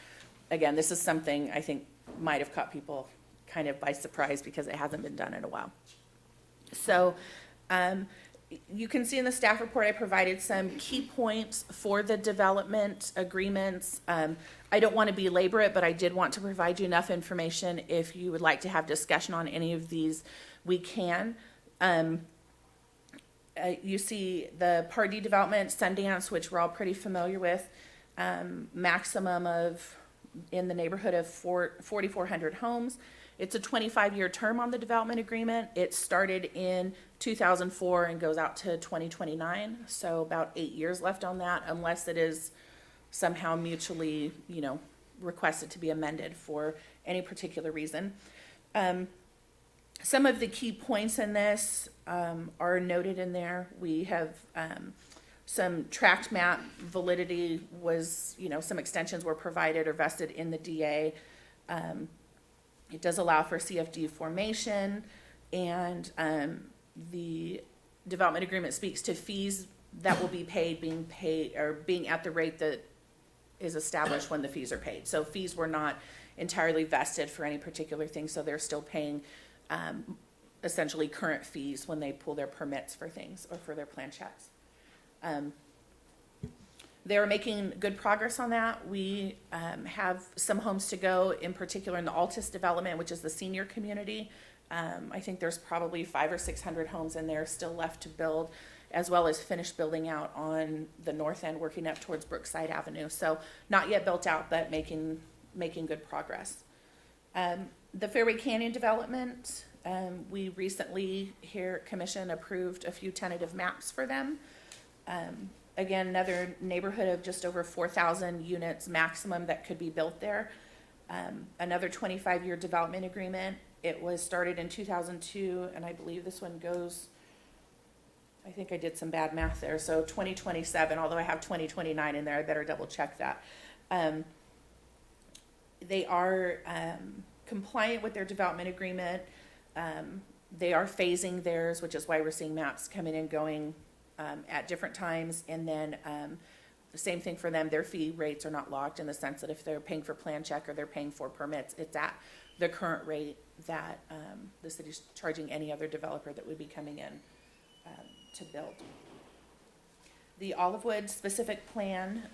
again, this is something I think might have caught people kind of by surprise because it hasn't been done in a while. So, you can see in the staff report, I provided some key points for the development agreements. I don't want to belabor it, but I did want to provide you enough information. If you would like to have discussion on any of these, we can. You see the Pardee development, Sundance, which we're all pretty familiar with, maximum of in the neighborhood of 4,400 homes. It's a 25-year term on the development agreement. It started in 2004 and goes out to 2029, so about 8 years left on that, unless it is somehow mutually, requested to be amended for any particular reason. Some of the key points in this are noted in there. We have some tract map validity was, some extensions were provided or vested in the DA. It does allow for CFD formation, and the development agreement speaks to fees that will be paid, being at the rate that is established when the fees are paid. So fees were not entirely vested for any particular thing, so they're still paying essentially current fees when they pull their permits for things or for their plan checks. They're making good progress on that. We have some homes to go, in particular in the Altus development, which is the senior community. I think there's probably 500 or 600 homes in there still left to build, as well as finish building out on the north end, working up towards Brookside Avenue. So not yet built out, but making good progress. The Fairway Canyon development, we recently here Commission approved a few tentative maps for them. Again, another neighborhood of just over 4,000 units maximum that could be built there. Another 25-year development agreement. It was started in 2002, and I believe this one goes, I think I did some bad math there, so 2027, although I have 2029 in there, I better double check that. They are compliant with their development agreement. They are phasing theirs, which is why we're seeing maps coming and going at different times. And then the same thing for them, their fee rates are not locked in the sense that if they're paying for plan check or they're paying for permits, it's at the current rate that the city's charging any other developer that would be coming in to build. The Olivewood specific plan,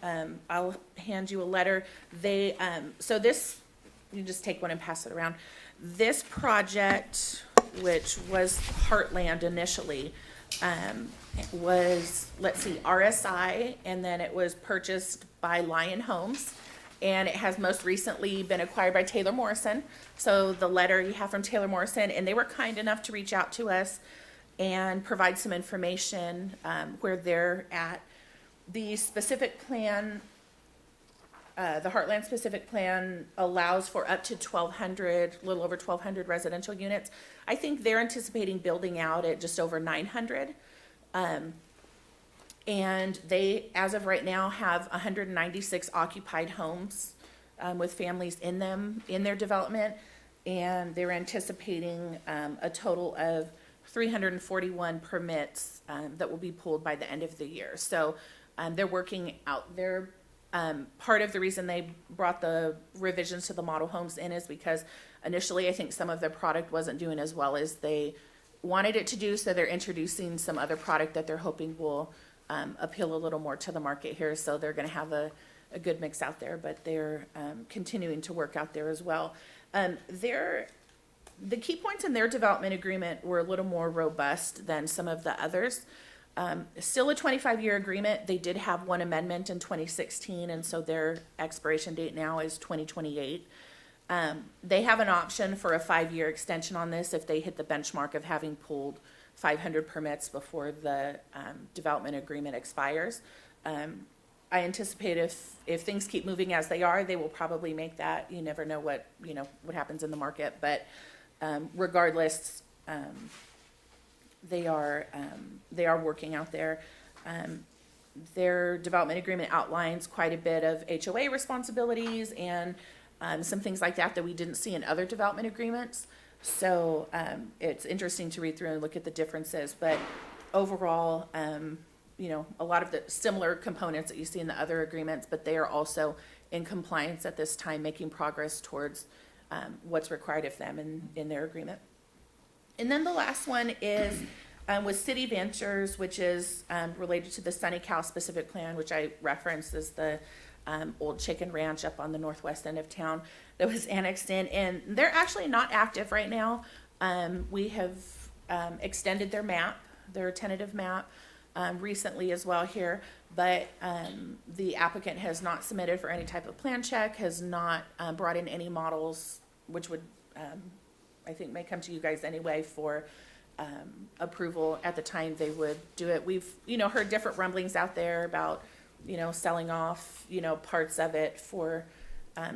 I'll hand you a letter. They, so this, you just take one and pass it around. This project, which was Heartland initially, was, let's see, RSI, and then it was purchased by Lion Homes, and it has most recently been acquired by Taylor Morrison. So the letter you have from Taylor Morrison, and they were kind enough to reach out to us and provide some information where they're at. The specific plan, the Heartland specific plan allows for up to 1,200, a little over 1,200 residential units. I think they're anticipating building out at just over 900. And they, as of right now, have 196 occupied homes with families in them, in their development. And they're anticipating a total of 341 permits that will be pulled by the end of the year. So they're working out their part of the reason they brought the revisions to the model homes in is because initially I think some of their product wasn't doing as well as they wanted it to do, so they're introducing some other product that they're hoping will appeal a little more to the market here. So they're going to have a good mix out there, but they're continuing to work out there as well. The key points in their development agreement were a little more robust than some of the others. Still a 25-year agreement. They did have one amendment in 2016, and so their expiration date now is 2028. They have an option for a 5-year extension on this if they hit the benchmark of having pulled 500 permits before the development agreement expires. I anticipate if things keep moving as they are, they will probably make that. You never know what happens in the market, but regardless, they are working out there. their development agreement outlines quite a bit of HOA responsibilities and some things like that that we didn't see in other development agreements. So it's interesting to read through and look at the differences. But overall, you know, a lot of the similar components that you see in the other agreements, but they are also in compliance at this time, making progress towards what's required of them in their agreement. And then the last one is with City Ventures, which is related to the Sunny Cow specific plan, which I referenced as the old chicken ranch up on the northwest end of town that was annexed in. And they're actually not active right now. We have extended their map, their tentative map, recently as well here. But the applicant has not submitted for any type of plan check, has not brought in any models, which would, I think, may come to you guys anyway for approval at the time they would do it. We've, you know, heard different rumblings out there about, you know, selling off, you know, parts of it for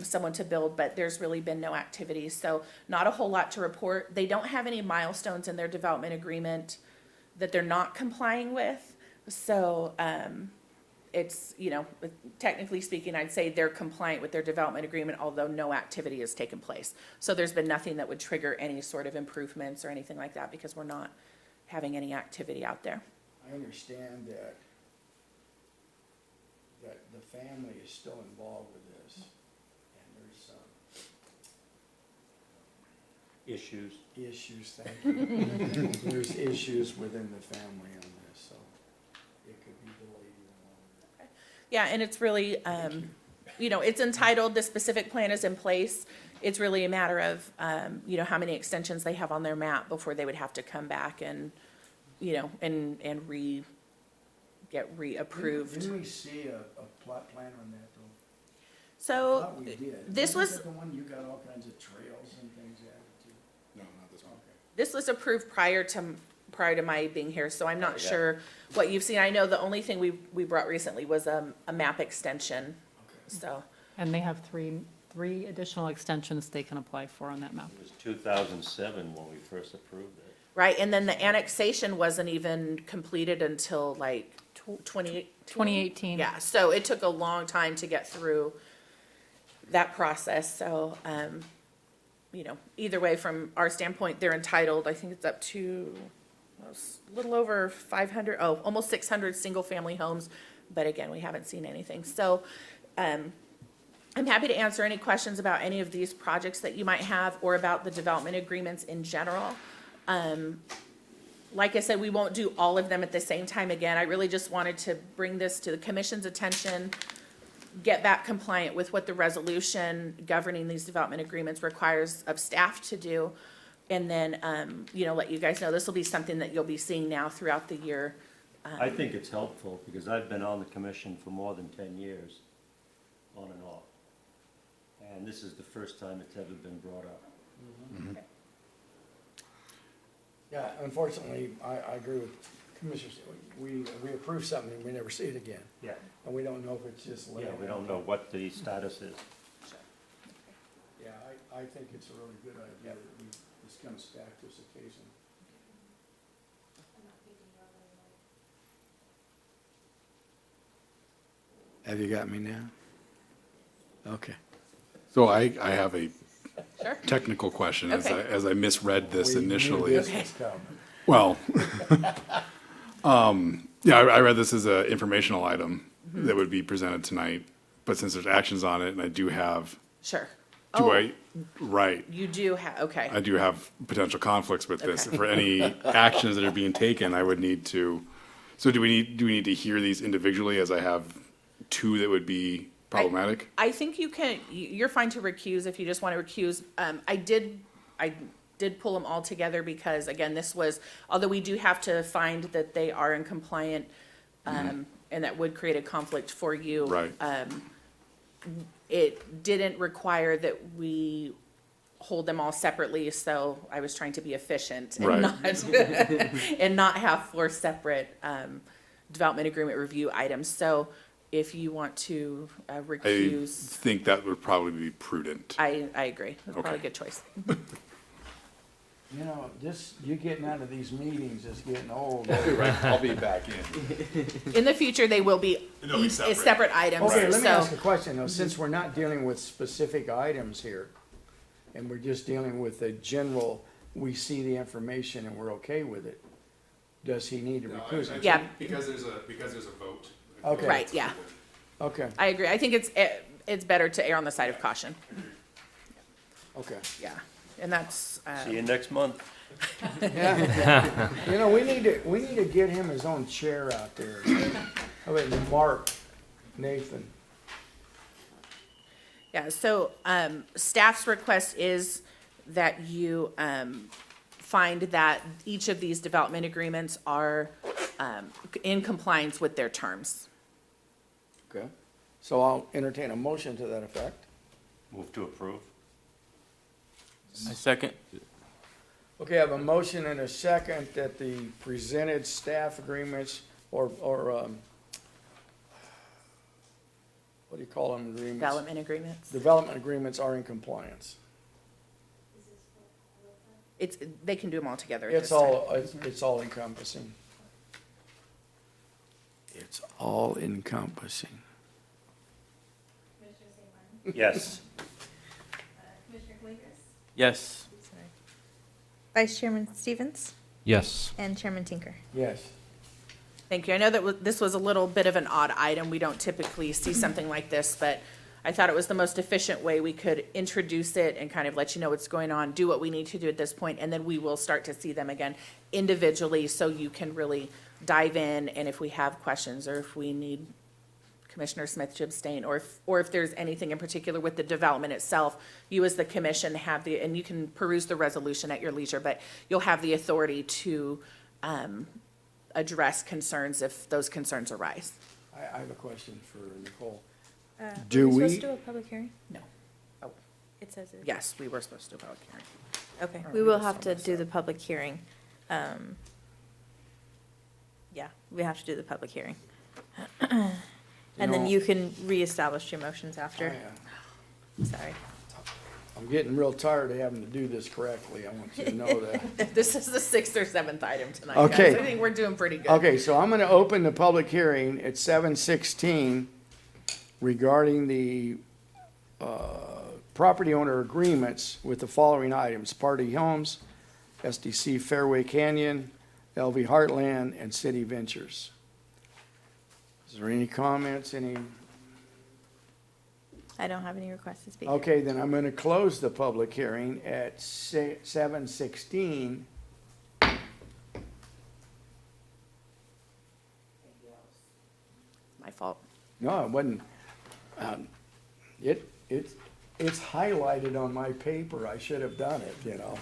someone to build, but there's really been no activity. So not a whole lot to report. They don't have any milestones in their development agreement that they're not complying with. So it's, you know, technically speaking, I'd say they're compliant with their development agreement, although no activity has taken place. So there's been nothing that would trigger any sort of improvements or anything like that because we're not having any activity out there. I understand that the family is still involved with this, and there's some Issues. issues, thank you. There's issues within the family on this, so it could be delayed even longer. Yeah, and it's really, you know, it's entitled, the specific plan is in place. It's really a matter of, you know, how many extensions they have on their map before they would have to come back and, you know, and get reapproved. Didn't we see a plot plan on that though? I So thought we did. this Wasn't was, that the one you got all kinds of trails and things added to? No, not this one. this was approved prior to my being here, so I'm not sure what you've seen. I know the only thing we brought recently was a map extension, so. And they have three additional extensions they can apply for on that map. It was 2007 when we first approved it. Right, and then the annexation wasn't even completed until like 2018. Yeah, so it took a long time to get through that process, so, you know, either way, from our standpoint, they're entitled, I think it's up to a little over 500, almost 600 single-family homes, but again, we haven't seen anything. So, I'm happy to answer any questions about any of these projects that you might have or about the development agreements in general. Like I said, we won't do all of them at the same time again. I really just wanted to bring this to the commission's attention, get back compliant with what the resolution governing these development agreements requires of staff to do. And then, you know, let you guys know, this will be something that you'll be seeing now throughout the year. I think it's helpful because I've been on the commission for more than 10 years, on and off. And this is the first time it's ever been brought up. Yeah, unfortunately, I agree with Commissioners. We approve something, and we never see it again. Yeah. And we don't know if it's just. Yeah, we don't know what the status is. Yeah, I think it's a really good idea that we just kind of stack this occasion. Have you got me now? Okay. So I have a Sure. technical question Okay. as I misread this We knew initially. this was coming. Well, yeah, I read this as an informational item that would be presented tonight, but since there's actions on it, and I do have, Sure. right, You do have, okay. I do have potential conflicts with this. Okay. For any actions that are being taken, I would need to, so do we need to hear these individually as I have two that would be problematic? I think you can, you're fine to recuse if you just want to recuse. I did pull them all together because, again, this was, although we do have to find that they are in compliant, and that would create a conflict for you. Right. It didn't require that we hold them all separately, so I was trying to be efficient and Right. not, and not have 4 separate, development agreement review items. So if you want to I recuse, think that would probably be prudent. I agree. That's probably a Okay. good choice. You know, you getting out of these meetings is getting old. Right, I'll be back in. In the future, they will be They'll be each- separate. separate items, Okay, let me ask a so, question though, since we're not dealing with specific items here, and we're just dealing with the general, we see the information and we're okay with it, does he need to recuse himself? Yeah. Because there's a vote. Okay. right, yeah. Okay, I agree. I think it's better to err on the side of caution, okay. yeah. And that's, See you next month. Yeah. You know, we need to get him his own chair out there. How about Mark, Nathan? yeah, so, staff's request is that you, find that each of these development agreements are, in compliance with their terms. Okay. So I'll entertain a motion to that effect. Move to approve. I second. Okay, I have a motion and a second that the presented staff agreements or, what do you call them, agreements? Development agreements. Development agreements are in compliance. They can do them all together at this It's time. all, it's all encompassing. It's all encompassing. Commissioner St. Martin? Yes. Commissioner Cuevas? Yes. Vice Chairman Stevens Yes. and Chairman Tinker. Yes. Thank you. I know that this was a little bit of an odd item. We don't typically see something like this, but I thought it was the most efficient way we could introduce it and kind of let you know what's going on, do what we need to do at this point, and then we will start to see them again individually so you can really dive in, and if we have questions or if we need Commissioner Smith to abstain, or if there's anything in particular with the development itself, you as the commission have and you can peruse the resolution at your leisure, but you'll have the authority to address concerns if those concerns arise. I have a question for Nicole. Are Do we- supposed to do a public hearing? No. Oh, It says it. yes, we were supposed to do a public hearing. Okay, Or we we will just have don't to mess do up. the public hearing. Yeah, we have to do the public hearing. And then know- you can reestablish your motions after. Sorry. I'm getting real tired of having to do this correctly. I want you to know that. This is the 6th or 7th item tonight, Okay. guys. I think we're doing pretty good. Okay, so I'm gonna open the public hearing at 7:16 regarding the, property owner agreements with the following items: Party Homes, SDC Fairway Canyon, LV Heartland, and City Ventures. Is there any comments, I don't have any requests to speak. Okay, then I'm gonna close the public hearing at 7:16. My fault. No, it wasn't. It's highlighted on my paper. I should have done it, you know.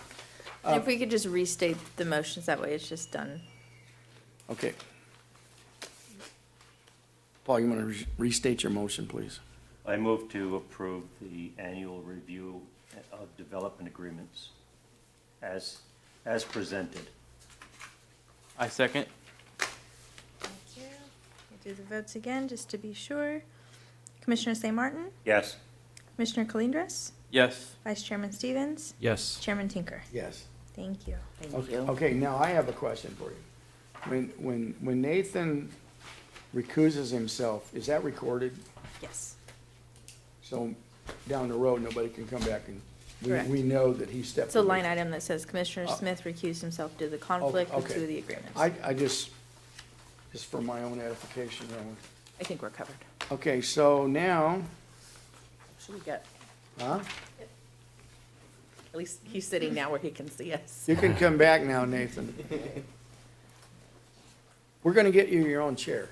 And if we could just restate the motions, that way it's just done. Okay. Paul, you want to restate your motion, please? I move to approve the annual review of development agreements as presented. I second. Thank you. We'll do the votes again, just to be sure. Commissioner St. Martin? Yes. Commissioner Calindras? Yes. Vice Chairman Stevens? Yes. Chairman Tinker? Yes. Thank you. Thank you. Okay, now I have a question for you. When Nathan recuses himself, is that recorded? Yes. So down the road, nobody can come back and, Correct. we know that he stepped. It's a away. line item that says Commissioner Smith recused himself due to the conflict with okay. two of the agreements. I just for my own edification. I think we're covered. Okay, so now, Should we get, huh? at least he's sitting now where he can see us. You can come back now, Nathan. We're gonna get you your own chair.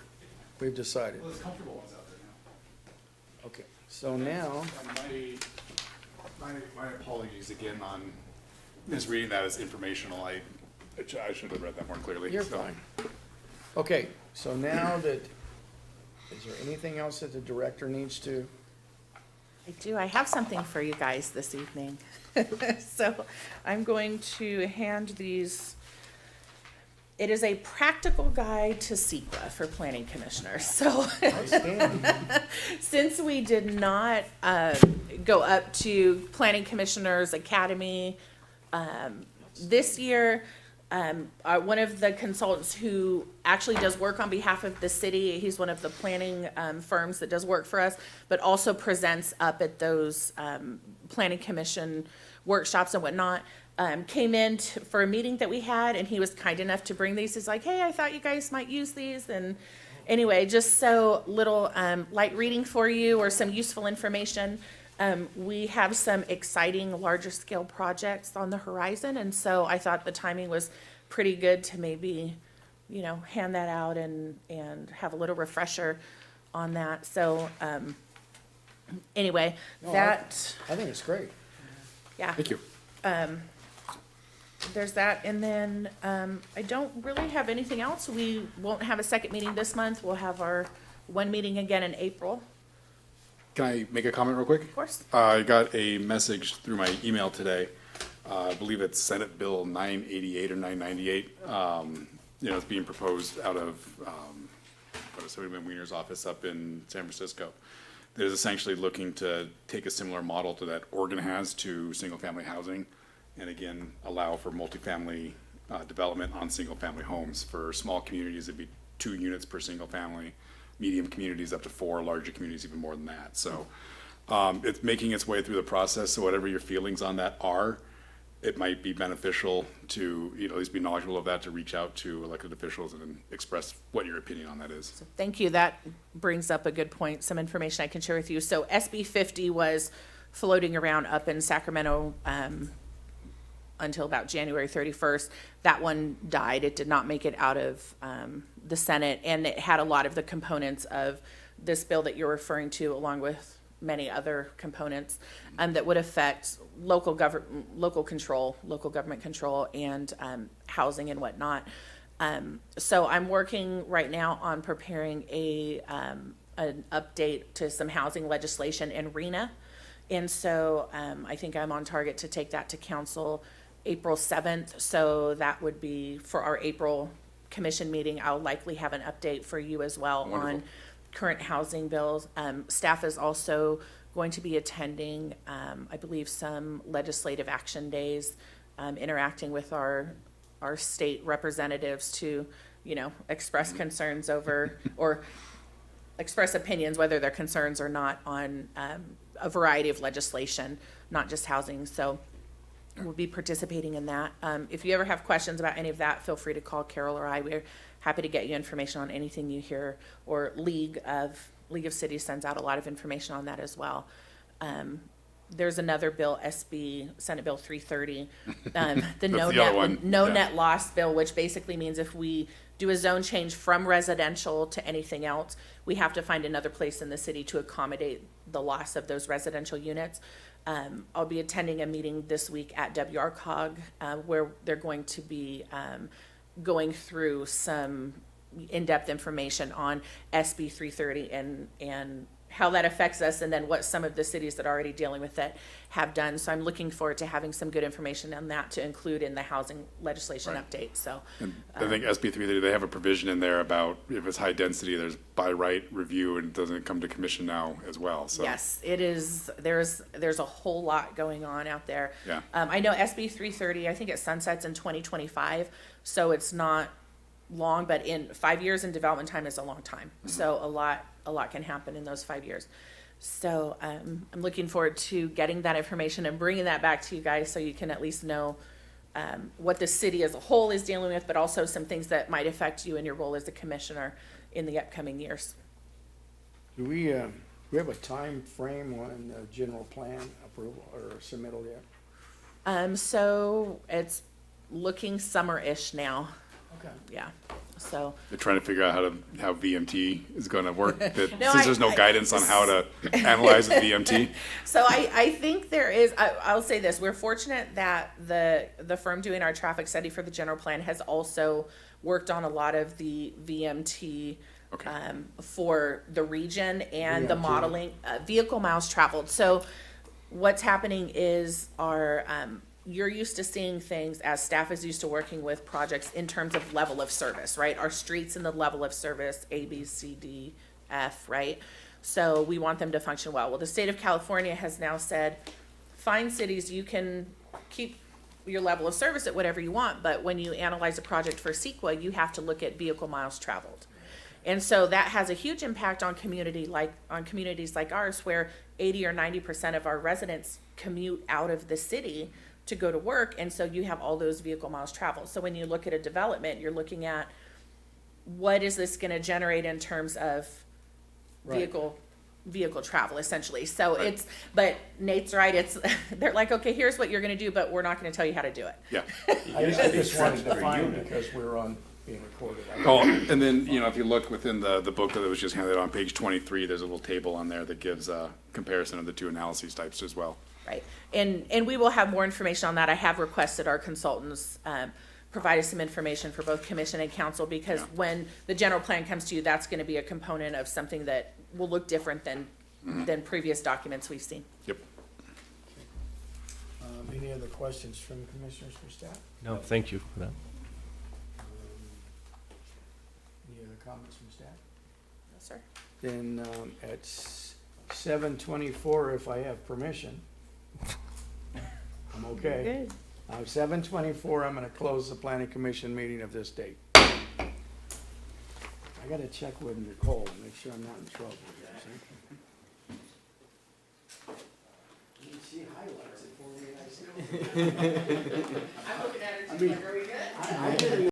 We've decided. Well, there's comfortable ones out there now. Okay, so now, And my apologies again on misreading that as informational. I should have read that more clearly. you're so. fine. Okay, so now that, is there anything else that the director needs to? I do. I have something for you guys this evening. So I'm going to hand these. It is a practical guide to CEQA for planning commissioners. So Outstanding. since we did not go up to Planning Commissioners Academy this year, one of the consultants who actually does work on behalf of the city, he's one of the planning firms that does work for us, but also presents up at those planning commission workshops and whatnot, came in for a meeting that we had, and he was kind enough to bring these. He's like, hey, I thought you guys might use these. And anyway, just so little light reading for you or some useful information. We have some exciting larger scale projects on the horizon, and so I thought the timing was pretty good to maybe, hand that out and have a little refresher on that. So anyway, No, that, I think it's great. yeah. Thank you. There's that, and then I don't really have anything else. We won't have a second meeting this month. We'll have our one meeting again in April, Can I make a comment real quick? of course. I got a message through my email today. I believe it's Senate Bill 988 or 998. It's being proposed out of Assemblyman Wiener's office up in San Francisco. That is essentially looking to take a similar model to that Oregon has to single-family housing, and again, allow for multifamily development on single-family homes. For small communities, it'd be 2 units per single family. Medium communities up to 4, larger communities even more than that. So it's making its way through the process. So whatever your feelings on that are, it might be beneficial to at least be knowledgeable of that, to reach out to elected officials and express what your opinion on that is. Thank you. That brings up a good point, some information I can share with you. So SB 50 was floating around up in Sacramento until about January 31st. That one died. It did not make it out of the Senate, and it had a lot of the components of this bill that you're referring to, along with many other components that would affect local government control, and housing and whatnot. So I'm working right now on preparing an update to some housing legislation in RENA. And so I think I'm on target to take that to council April 7th. So that would be for our April commission meeting. I'll likely have an update for you as well. Wonderful. On current housing bills. Staff is also going to be attending, I believe, some legislative action days, interacting with our state representatives to, express concerns over, or express opinions, whether they're concerns or not, on a variety of legislation, not just housing. So we'll be participating in that. If you ever have questions about any of that, feel free to call Carol or I. We're happy to get you information on anything you hear, or League of Cities sends out a lot of information on that as well. There's another bill, Senate Bill 330, the no net loss bill, which basically means if we do a zone change from residential to anything else, we have to find another place in the city to accommodate the loss of those residential units. I'll be attending a meeting this week at WRCOG where they're going to be going through some in-depth information on SB 330 and how that affects us, and then what some of the cities that are already dealing with it have done. So I'm looking forward to having some good information on that to include in the housing legislation update. So And I think SB 330, they have a provision in there about if it's high density, there's by right review, and it doesn't come to commission now as well. So yes, it is. There's a whole lot going on out there. Yeah. I know SB 330, I think it sunsets in 2025, so it's not long, but in 5 years in development time is a long time. Mm-hmm. So a lot can happen in those 5 years. So I'm looking forward to getting that information and bringing that back to you guys, so you can at least know what the city as a whole is dealing with, but also some things that might affect you in your role as a commissioner in the upcoming years. Do we have a time frame on the general plan approval or submittal yet? So it's looking summer-ish now. Okay. Yeah. So they're trying to figure out how VMT is going to work. No, Since there's no guidance on how to analyze the VMT. So I think there is. I'll say this: we're fortunate that the firm doing our traffic study for the general plan has also worked on a lot of the VMT. Okay. For the region and the VMT. modeling, vehicle miles traveled. So what's happening is you're used to seeing things, as staff is used to working with projects in terms of level of service, right? Our streets in the level of service, A, B, C, D, F, right? So we want them to function well. Well, the state of California has now said, fine cities, you can keep your level of service at whatever you want, but when you analyze a project for CEQA, you have to look at vehicle miles traveled. And so that has a huge impact on communities like ours, where 80 or 90% of our residents commute out of the city to go to work, and so you have all those vehicle miles traveled. So when you look at a development, you're looking at what is this gonna generate in terms of Right. vehicle travel, essentially. So but Nate's right, they're like, okay, here's what you're gonna do, but we're not gonna tell you how to do it. Yeah. I just wanted to find, because we're on, being recorded. Oh, and then, you know, if you look within the booklet that was just handed on page 23, there's a little table on there that gives a comparison of the two analyses types as well. Right, and we will have more information on that. I have requested our consultants provide us some information for both commission and council, because Yeah. when the general plan comes to you, that's gonna be a component of something that will look different than previous documents we've seen. Yep. Any other questions from commissioners for staff? No, thank you for that. Any other comments from staff? Yes, sir. Then, at 7:24, if I have permission, I'm okay. Good. 7:24, I'm gonna close the planning commission meeting of this date. I gotta check with Nicole, make sure I'm not in trouble here, see? She highlights it for me, and I see. I'm looking at her too, like, very good. I didn't